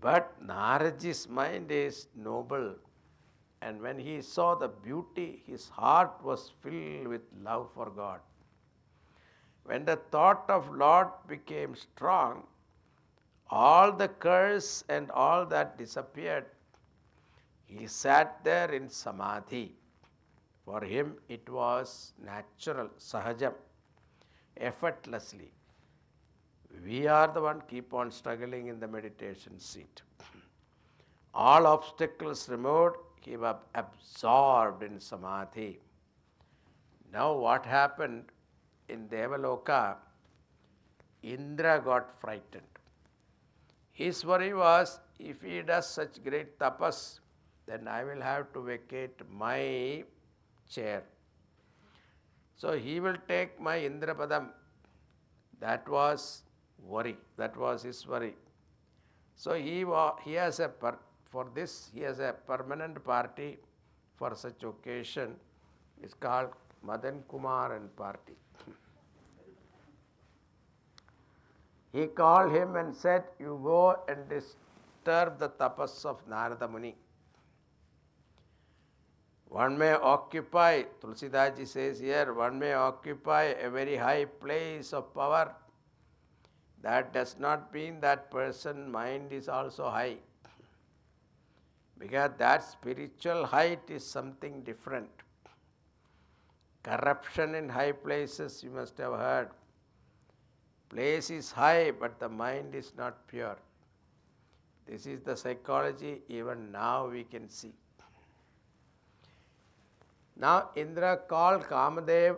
But Naraji's mind is noble, and when he saw the beauty, his heart was filled with love for God. When the thought of Lord became strong, all the curse and all that disappeared. He sat there in samadhi. For him it was natural, sahajam, effortlessly. We are the one keep on struggling in the meditation seat. All obstacles removed, he was absorbed in samadhi. Now what happened in Devaloka, Indra got frightened. His worry was, if he does such great tapas, then I will have to vacate my chair. So he will take my Indrapadam. That was worry. That was his worry. So he has a permanent party for such occasion. It's called Madan Kumar and party. He called him and said, you go and disturb the tapas of Narada Muni. One may occupy, Tulsidaji says here, one may occupy a very high place of power. That does not mean that person's mind is also high. Because that spiritual height is something different. Corruption in high places, you must have heard. Place is high, but the mind is not pure. This is the psychology even now we can see. Now Indra called Kamadev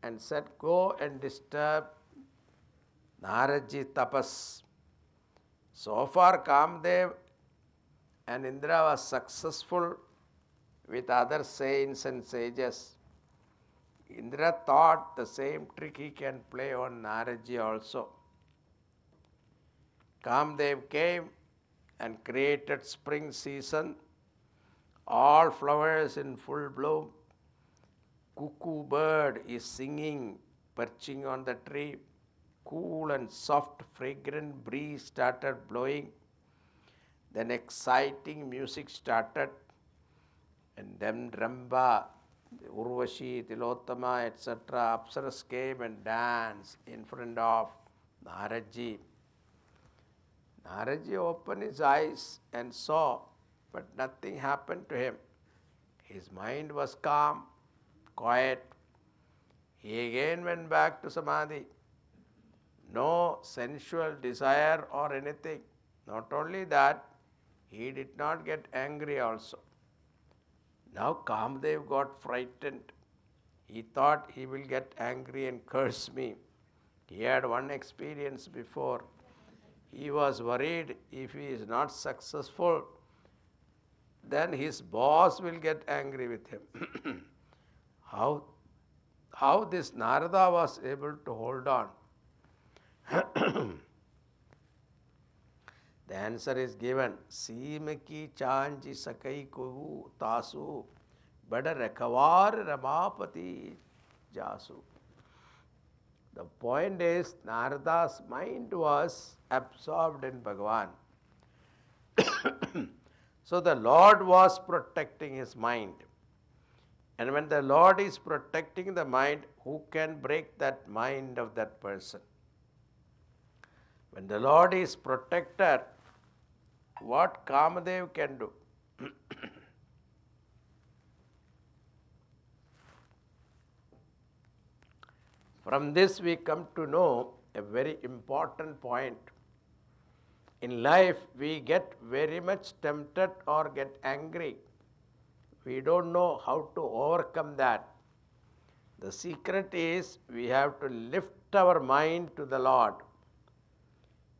and said, go and disturb Naraji tapas. So far Kamadev and Indra was successful with other saints and sages. Indra thought the same trick he can play on Naraji also. Kamadev came and created spring season, all flowers in full bloom. Cuckoo bird is singing, perching on the tree. Cool and soft, fragrant breeze started blowing. Then exciting music started. And then Ramba, Urvashi, Tilottama, etc. Apsaras came and danced in front of Naraji. Naraji opened his eyes and saw, but nothing happened to him. His mind was calm, quiet. He again went back to Samadhi. No sensual desire or anything. Not only that, he did not get angry also. Now Kamadev got frightened. He thought he will get angry and curse me. He had one experience before. He was worried if he is not successful, then his boss will get angry with him. How this Narada was able to hold on? The answer is given. Seemaki chanji sakai kuhu tasu bada rakavar ramapati jasu. The point is, Narada's mind was absorbed in Bhagavan. So the Lord was protecting his mind. And when the Lord is protecting the mind, who can break that mind of that person? When the Lord is protected, what Kamadev can do? From this we come to know a very important point. In life, we get very much tempted or get angry. We don't know how to overcome that. The secret is we have to lift our mind to the Lord.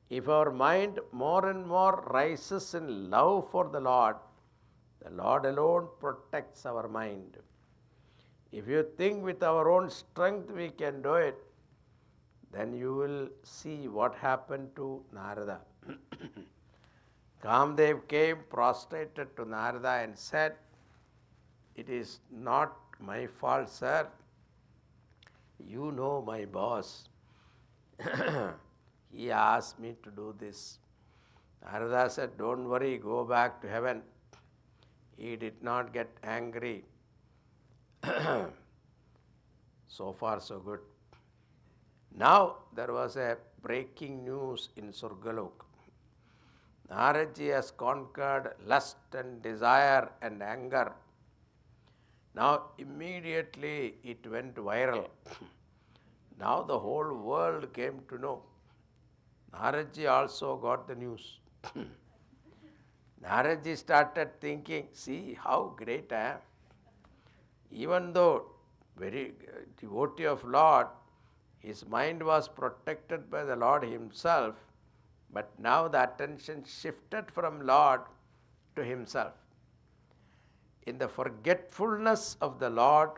If our mind more and more rises in love for the Lord alone protects our mind. If you think with our own strength we can do it, then you will see what happened to Narada. Kamdev came prostrated to Narada and said, "It is not my fault, sir. You know my boss. He asked me to do this." Narada said, "Don't worry, go back to heaven." He did not get angry. So far, so good. Now, there was a breaking news in Surgalok. Naraji has conquered lust and desire and anger. Now, immediately it went viral. Now the whole world came to know. Naraji also got the news. Naraji started thinking, see how great I am. Even though very devotee of Lord, his mind was protected by the Lord himself, but now the attention shifted from Lord to himself. In the forgetfulness of the Lord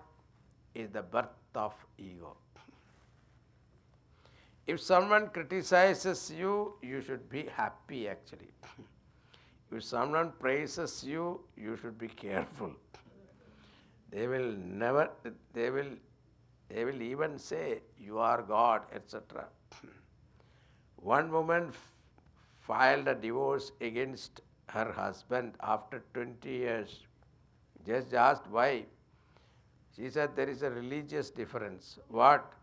is the birth of ego. If someone criticizes you, you should be happy actually. If someone praises you, you should be careful. They will even say, you are God, etc. One woman filed a divorce against her husband after 20 years. Just asked why. She said there is a religious difference. What?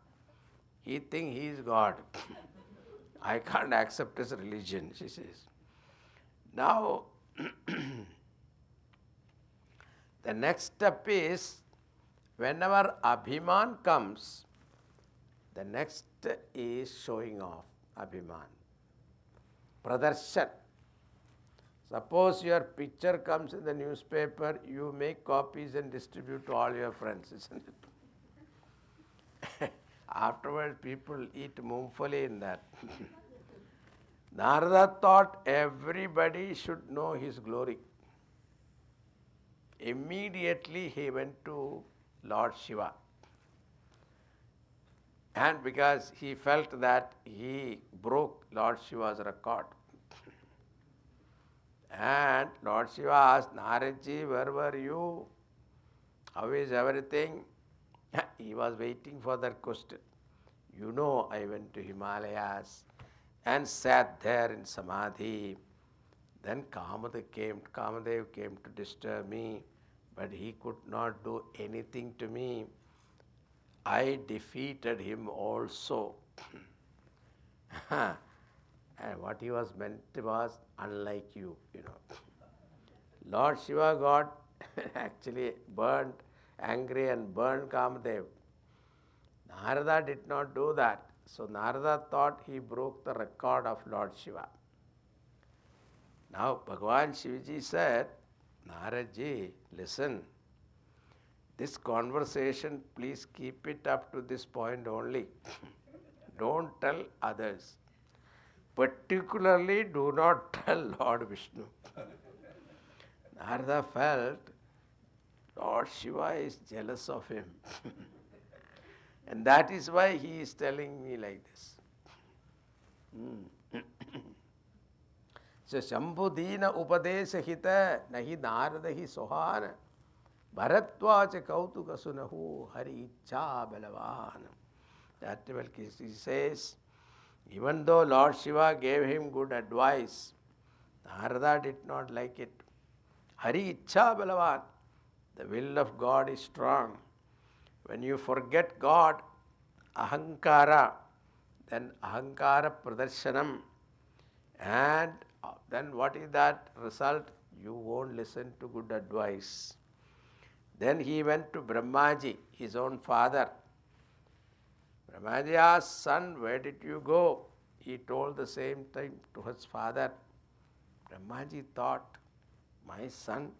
He thinks he is God. I can't accept his religion, she says. Now, the next step is, whenever Abhiman comes, the next is showing off Abhiman. Pradarshan. Suppose your picture comes in the newspaper, you make copies and distribute to all your friends, isn't it? Afterwards, people eat mumfali in that. Narada thought everybody should know his glory. Immediately he went to Lord Shiva. And because he felt that he broke Lord Shiva's record. And Lord Shiva asked, Naradji, where were you? How is everything? He was waiting for that question. You know, I went to Himalayas and sat there in Samadhi. Then Kamadev came to disturb me, but he could not do anything to me. I defeated him also. And what he was meant was unlike you, you know. Lord Shiva got actually burned, angry and burned Kamadev. Narada did not do that. So Narada thought he broke the record of Lord Shiva. Now Bhagavan Shivaji said, Naradji, listen, this conversation, please keep it up to this point only. Don't tell others. Particularly do not tell Lord Vishnu. Narada felt Lord Shiva is jealous of him. And that is why he is telling me like this. So Shambhudina Upadesha Hita Nahi Narada hi Sohana Bharatvacha Kautuka Sunahu Hari Icha Balavan. That he says, even though Lord Shiva gave him good advice, Narada did not like it. Hari Icha Balavan. The will of God is strong. When you forget God, ahankara, then ahankara pradarshanam, and then what is that result? You won't listen to good advice. Then he went to Brahmaji, his own father. Brahmaji asked, son, where did you go? He told the same thing to his father. Brahmaji thought, my son,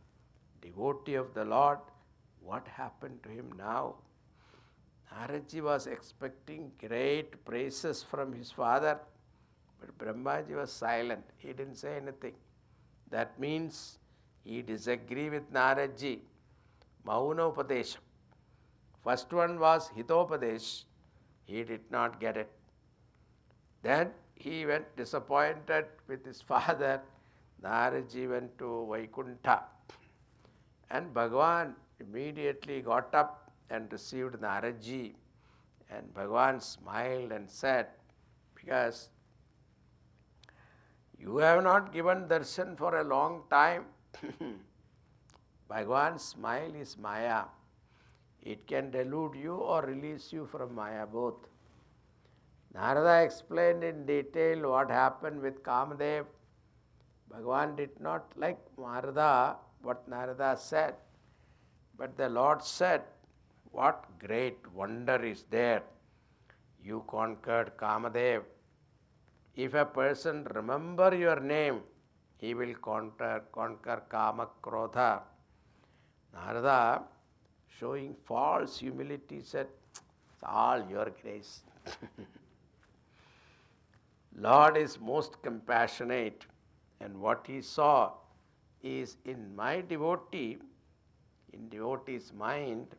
devotee of the Lord, what happened to him now? Naradji was expecting great praises from his father, but Brahmaji was silent. He didn't say anything. That means he disagreed with Naradji. Mauna Upadesham. First one was Hitopadesh. He did not get it. Then he went disappointed with his father. Naradji went to Vaikuntha. And Bhagavan immediately got up and received Naradji. And Bhagavan smiled and said, because you have not given darshan for a long time. Bhagavan's smile is Maya. It can delude you or release you from Maya both. Narada explained in detail what happened with Kamadev. Bhagavan did not like Narada, what Narada said. But the Lord said, what great wonder is there. You conquered Kamadev. If a person remember your name, he will conquer Kama Krodha. Narada, showing false humility, said, it's all your grace. Lord is most compassionate, and what he saw is in my devotee, in devotee's mind,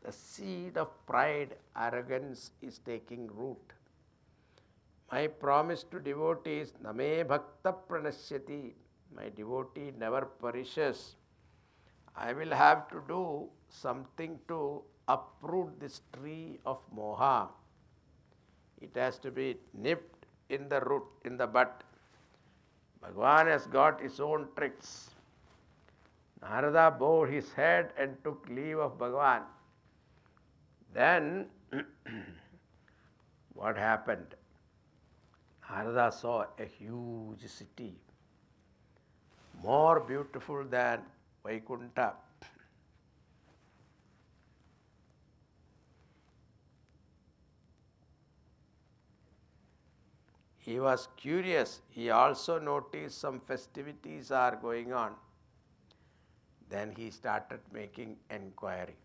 the seed of pride, arrogance is taking root. My promise to devotees, Name Bhakta Pranasyati, my devotee never perishes. I will have to do something to uproot this tree of moha. It has to be nipped in the root, in the bud. Bhagavan has got his own tricks. Narada bowed his head and took leave of Bhagavan. Then, what happened? Narada saw a huge city, more beautiful than Vaikuntha. He was curious. He also noticed some festivities are going on. Then he started making enquiry.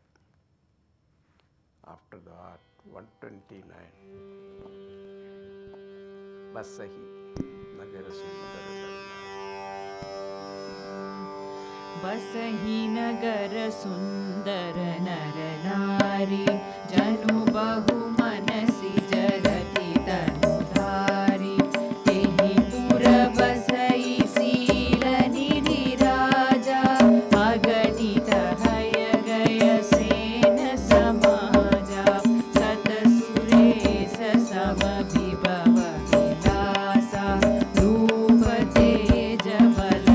After that, 129. Basahi Nagara Sundara. बसहि नगर सुंदर नर नारी जनु बहु मनसि जगति तनु धारी तेहि पुर बसई सील निधि राजा अगणित हय गय सेन समाजा सत सुरेश सम विभव विलासा रूप तेज बल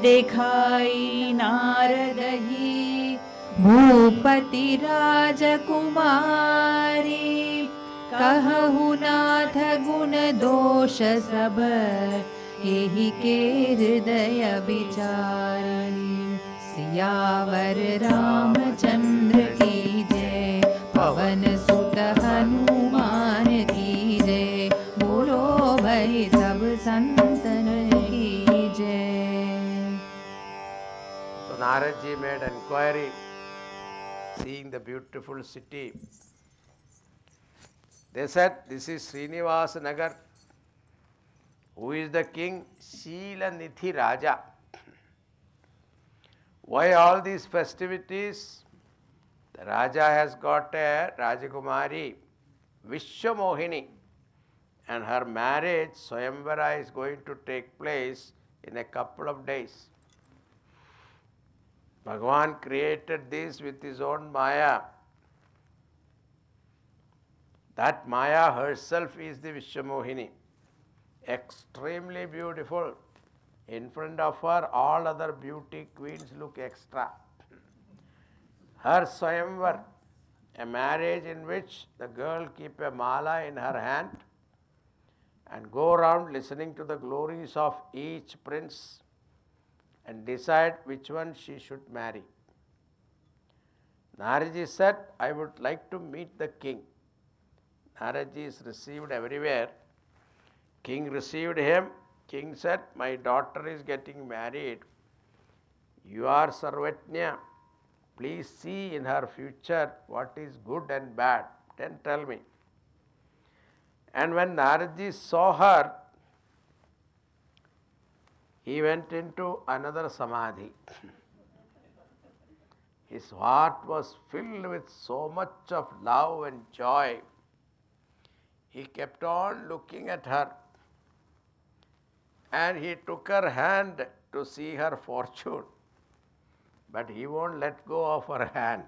देखाई नारदही भूपति राजकुमारी कहु नाथ गुण दोष सब एहि के हृदय विचारी सियावर रामचंद्र की जय पवन सुत हनुमान की जय बोलो भाई सब संतन की जय. Naradji made inquiry, seeing the beautiful city. They said, this is Srinivasa Nagar. Who is the king? Shilanithi Raja. Why all these festivities? The Raja has got a Rajakumari, Vishwamohini, and her marriage, Swayamvara, is going to take place in a couple of days. Bhagavan created this with his own Maya. That Maya herself is the Vishwamohini. Extremely beautiful. In front of her, all other beauty queens look extra. Her Swayamvar, a marriage in which the girl keep a mala in her hand and go around listening to the glories of each prince and decide which one she should marry. Naraji said, I would like to meet the king. Naraji is received everywhere. King received him. King said, my daughter is getting married. You are Sarvatnya. Please see in her future what is good and bad. Then tell me. And when Naraji saw her, he went into another samadhi. His heart was filled with so much of love and joy. He kept on looking at her. And he took her hand to see her fortune. But he won't let go of her hand.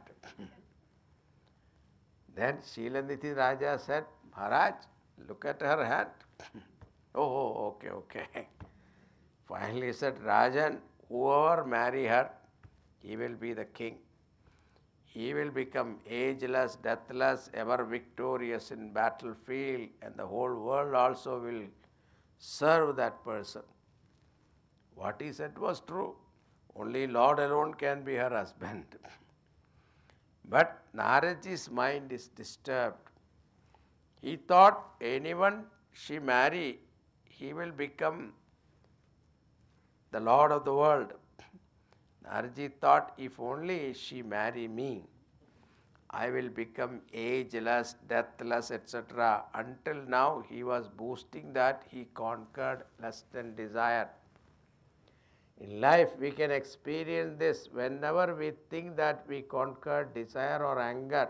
Then Shilanithi Raja said, Maharaj, look at her hand. Oh, okay. Finally he said, Rajan, whoever marry her, he will be the king. He will become ageless, deathless, ever victorious in battlefield, and the whole world also will serve that person. What he said was true. Only Lord alone can be her husband. But Naraji's mind is disturbed. He thought anyone she marry, he will become the Lord of the world. Naraji thought, if only she marry me, I will become ageless, deathless, etc. Until now, he was boasting that he conquered lust and desire. In life, we can experience this whenever we think that we conquered desire or anger.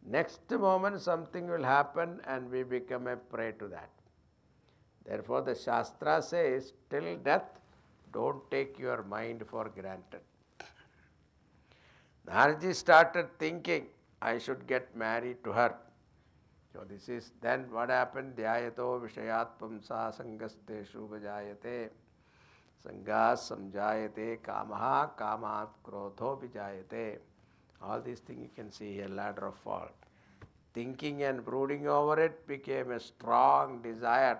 Next moment, something will happen and we become a prey to that. Therefore, the Shastra says, till death, don't take your mind for granted. Naraji started thinking, I should get married to her. So this is, then what happened? Dhyayato vishayatpam sa sangasteshu vajayate. Sangas samjayate kamaha kamat krodho vijayate. All these things you can see here, ladder of fall. Thinking and brooding over it became a strong desire.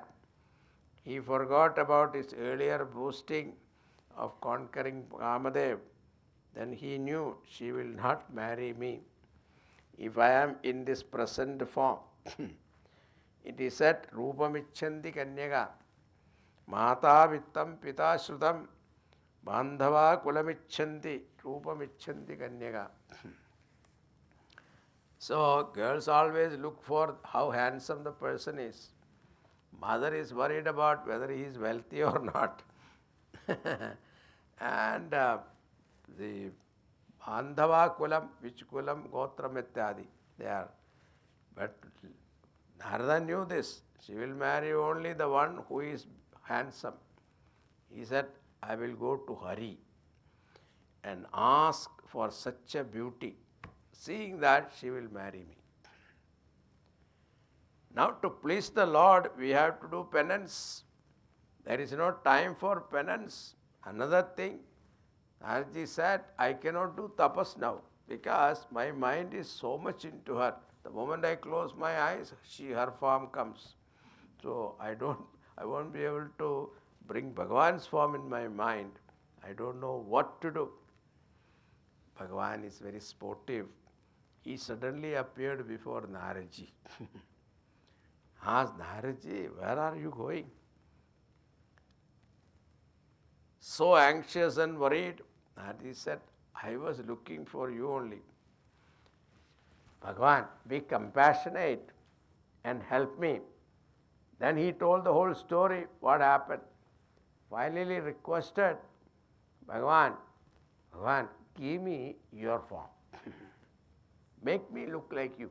He forgot about his earlier boasting of conquering Kamadev. Then he knew she will not marry me if I am in this present form. It is said, Rupamichanti Kanyaga, Mata Vittam Pita Shrutam, Bandhava Kulamichanti, Rupamichanti Kanyaga. So girls always look for how handsome the person is. Mother is worried about whether he is wealthy or not. And the Bandhava Kulam, which Kulam, Gotram Ityadi, they are. But Narada knew this. She will marry only the one who is handsome. He said, I will go to Hari and ask for such a beauty, seeing that she will marry me. Now to please the Lord, we have to do penance. There is no time for penance. Another thing, Naraji said, I cannot do tapas now because my mind is so much into her. The moment I close my eyes, her form comes. So I won't be able to bring Bhagavan's form in my mind. I don't know what to do. Bhagavan is very sportive. He suddenly appeared before Naraji. Asked, Naraji, where are you going? So anxious and worried. Naraji said, I was looking for you only. Bhagavan, be compassionate and help me. Then he told the whole story, what happened. Finally requested, Bhagavan, give me your form. Make me look like you.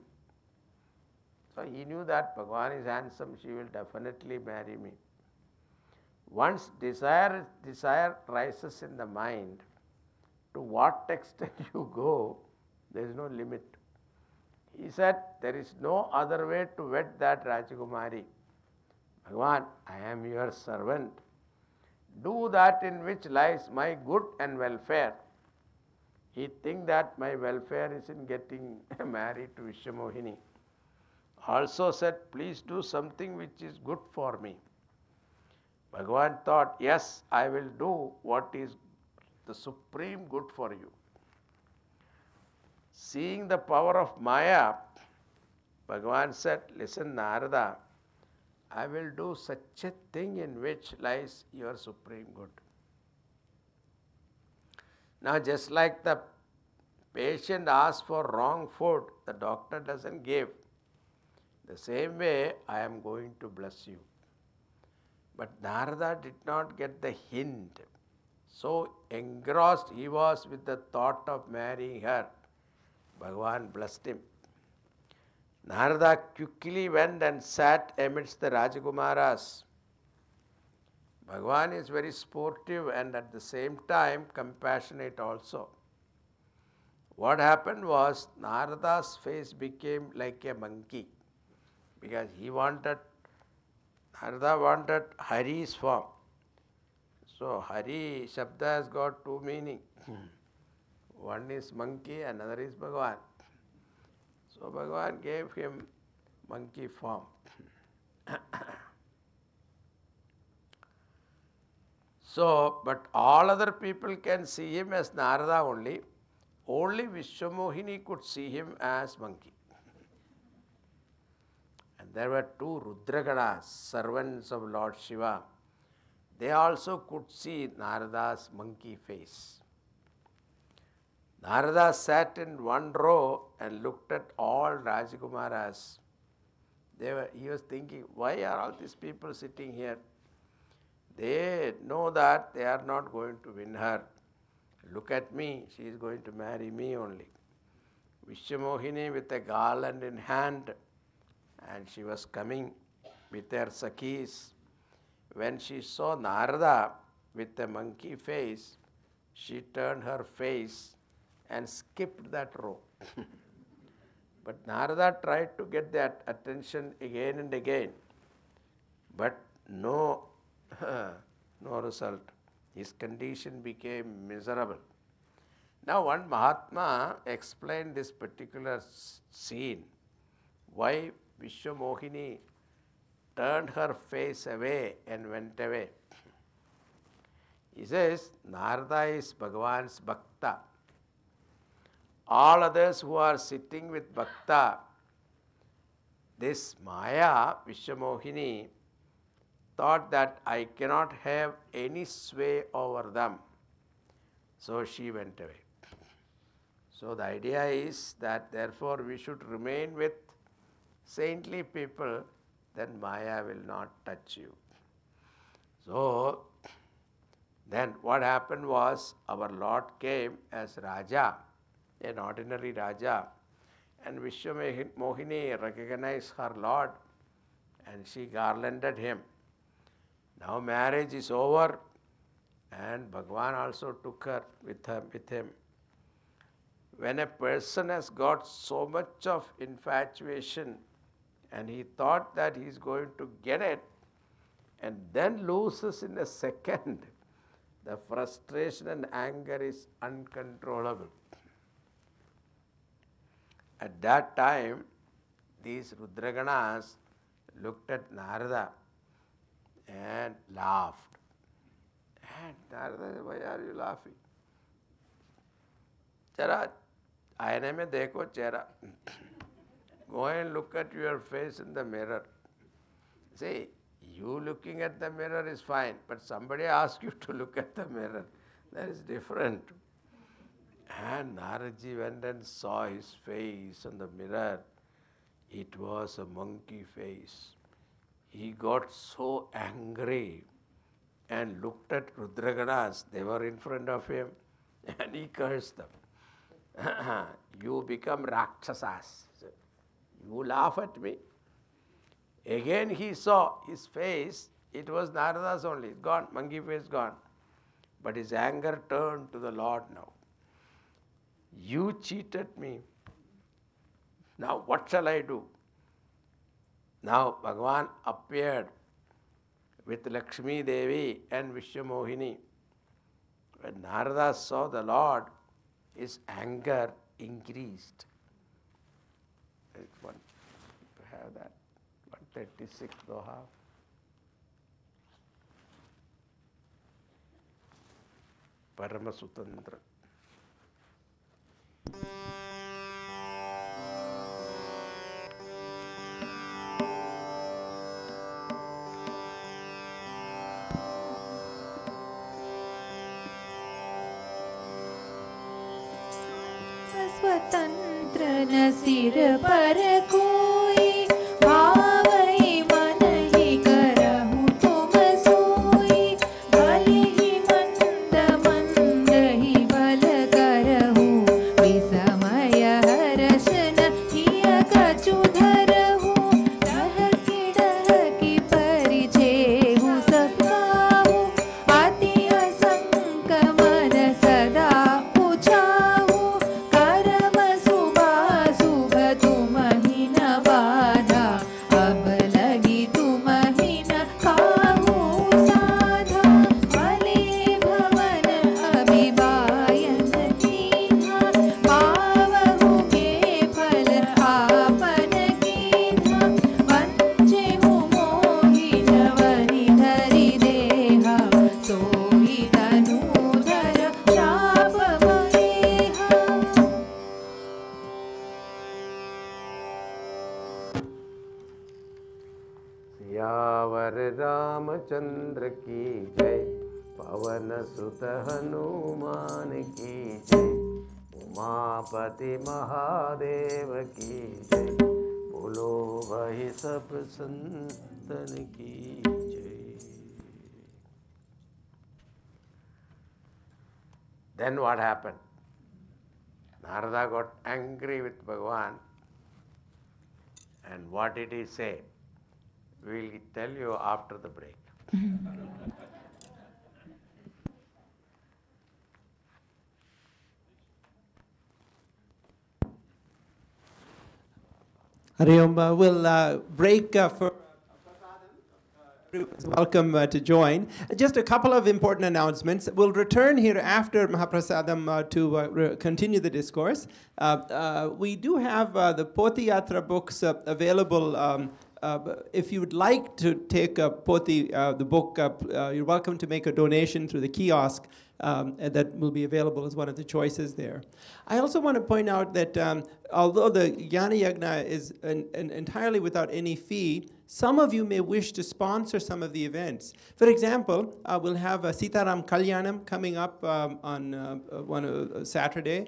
So he knew that Bhagavan is handsome, she will definitely marry me. Once desire rises in the mind, to what extent you go, there is no limit. He said, there is no other way to wed that Rajakumari. Bhagavan, I am your servant. Do that in which lies my good and welfare. He thinks that my welfare is in getting married to Vishwamohini. Also said, please do something which is good for me. Bhagavan thought, yes, I will do what is the supreme good for you. Seeing the power of Maya, Bhagavan said, listen Narada, I will do such a thing in which lies your supreme good. Now just like the patient asks for wrong food, the doctor doesn't give. The same way, I am going to bless you. But Narada did not get the hint. So engrossed he was with the thought of marrying her, Bhagavan blessed him. Narada quickly went and sat amidst the Rajakumaras. Bhagavan is very sportive and at the same time compassionate also. What happened was, Narada's face became like a monkey because Narada wanted Hari's form. So Hari Shabda has got two meanings. One is monkey, another is Bhagavan. So Bhagavan gave him monkey form. So, but all other people can see him as Narada only. Only Vishwamohini could see him as monkey. And there were two Rudraganas, servants of Lord Shiva. They also could see Narada's monkey face. Narada sat in one row and looked at all Rajakumaras. He was thinking, why are all these people sitting here? They know that they are not going to win her. Look at me, she is going to marry me only. Vishwamohini with a garland in hand, and she was coming with her Sakhis. When she saw Narada with a monkey face, she turned her face and skipped that row. But Narada tried to get that attention again and again, but no result. His condition became miserable. Now one Mahatma explained this particular scene, why Vishwamohini turned her face away and went away. He says, Narada is Bhagavan's Bhakta. All others who are sitting with Bhakta, this Maya, Vishwamohini, thought that I cannot have any sway over them. So she went away. So the idea is that therefore we should remain with saintly people, then Maya will not touch you. So then what happened was, our Lord came as Raja, an ordinary Raja, and Vishwamohini recognized her Lord and she garlanded him. Now marriage is over and Bhagavan also took her with him. When a person has got so much of infatuation and he thought that he is going to get it and then loses in a second, the frustration and anger is uncontrollable. At that time, these Rudraganas looked at Narada and laughed. And Narada said, why are you laughing? Chara, aine mein dekho chehra. Go and look at your face in the mirror. See, you looking at the mirror is fine, but somebody asks you to look at the mirror. That is different. And Naraji went and saw his face on the mirror. It was a monkey face. he got so angry and looked at Rudraganas. They were in front of him and he cursed them. You become Rakshasas. You laugh at me. Again he saw his face. It was Narada's only. Gone. Monkey face gone. But his anger turned to the Lord now. You cheated me. Now what shall I do? Now Bhagavan appeared with Lakshmi Devi and Vishwamohini. When Narada saw the Lord, his anger increased. You have that 136 Doha. Paramasutantra. स्वतंत्र न सिर पर कोई भावई मन ही करहु तुम सोई भले ही मंद मंद ही बल करहु विसमय हर्ष न हिय कछु धरहु डहकी परिचेहु सकाहु अति असंक मन सदा पूछाहु रामचंद्र की जय, पवन सुत हनुमान की जय, उमापति महादेव की जय, बोलो भाई सब संतन की जय. Then what happened? Narada got angry with Bhagavan, and what did he say? We will tell you after the break. Hari Om. We'll break for everyone's welcome to join. Just a couple of important announcements. We'll return here after Mahaprasadam to continue the discourse. We do have the Poti Yatra books available. If you would like to take a Poti, the book, you're welcome to make a donation through the kiosk that will be available as one of the choices there. I also want to point out that although the Jnana Yajna is entirely without any fee, some of you may wish to sponsor some of the events. For example, we'll have a Sitaram Kalyanam coming up on Saturday,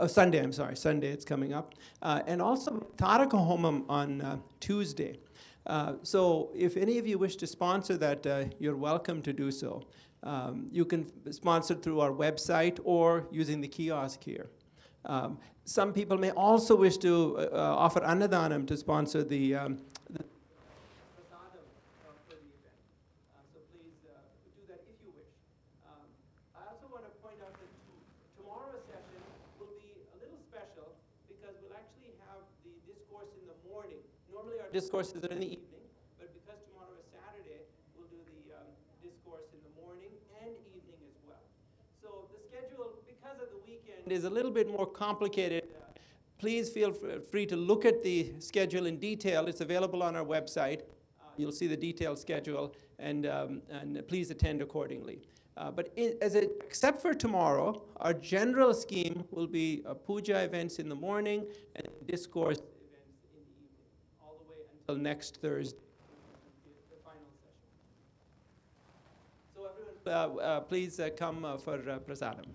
Sunday, I'm sorry, Sunday it's coming up. And also Taraka Homam on Tuesday. So if any of you wish to sponsor that, you're welcome to do so. You can sponsor through our website or using the kiosk here. Some people may also wish to offer Annadanam to sponsor the prasadam for the event. So please do that if you wish. I also want to point out that tomorrow's session will be a little special because we'll actually have the discourse in the morning. Normally our discourses are in the evening, but because tomorrow is Saturday, we'll do the discourse in the morning and evening as well. So the schedule, because of the weekend, is a little bit more complicated. Please feel free to look at the schedule in detail. It's available on our website. You'll see the detailed schedule, and please attend accordingly. Except for tomorrow, our general scheme will be puja events in the morning and discourse events in the evening, all the way until next Thursday, the final session. So everyone, please come for prasadam.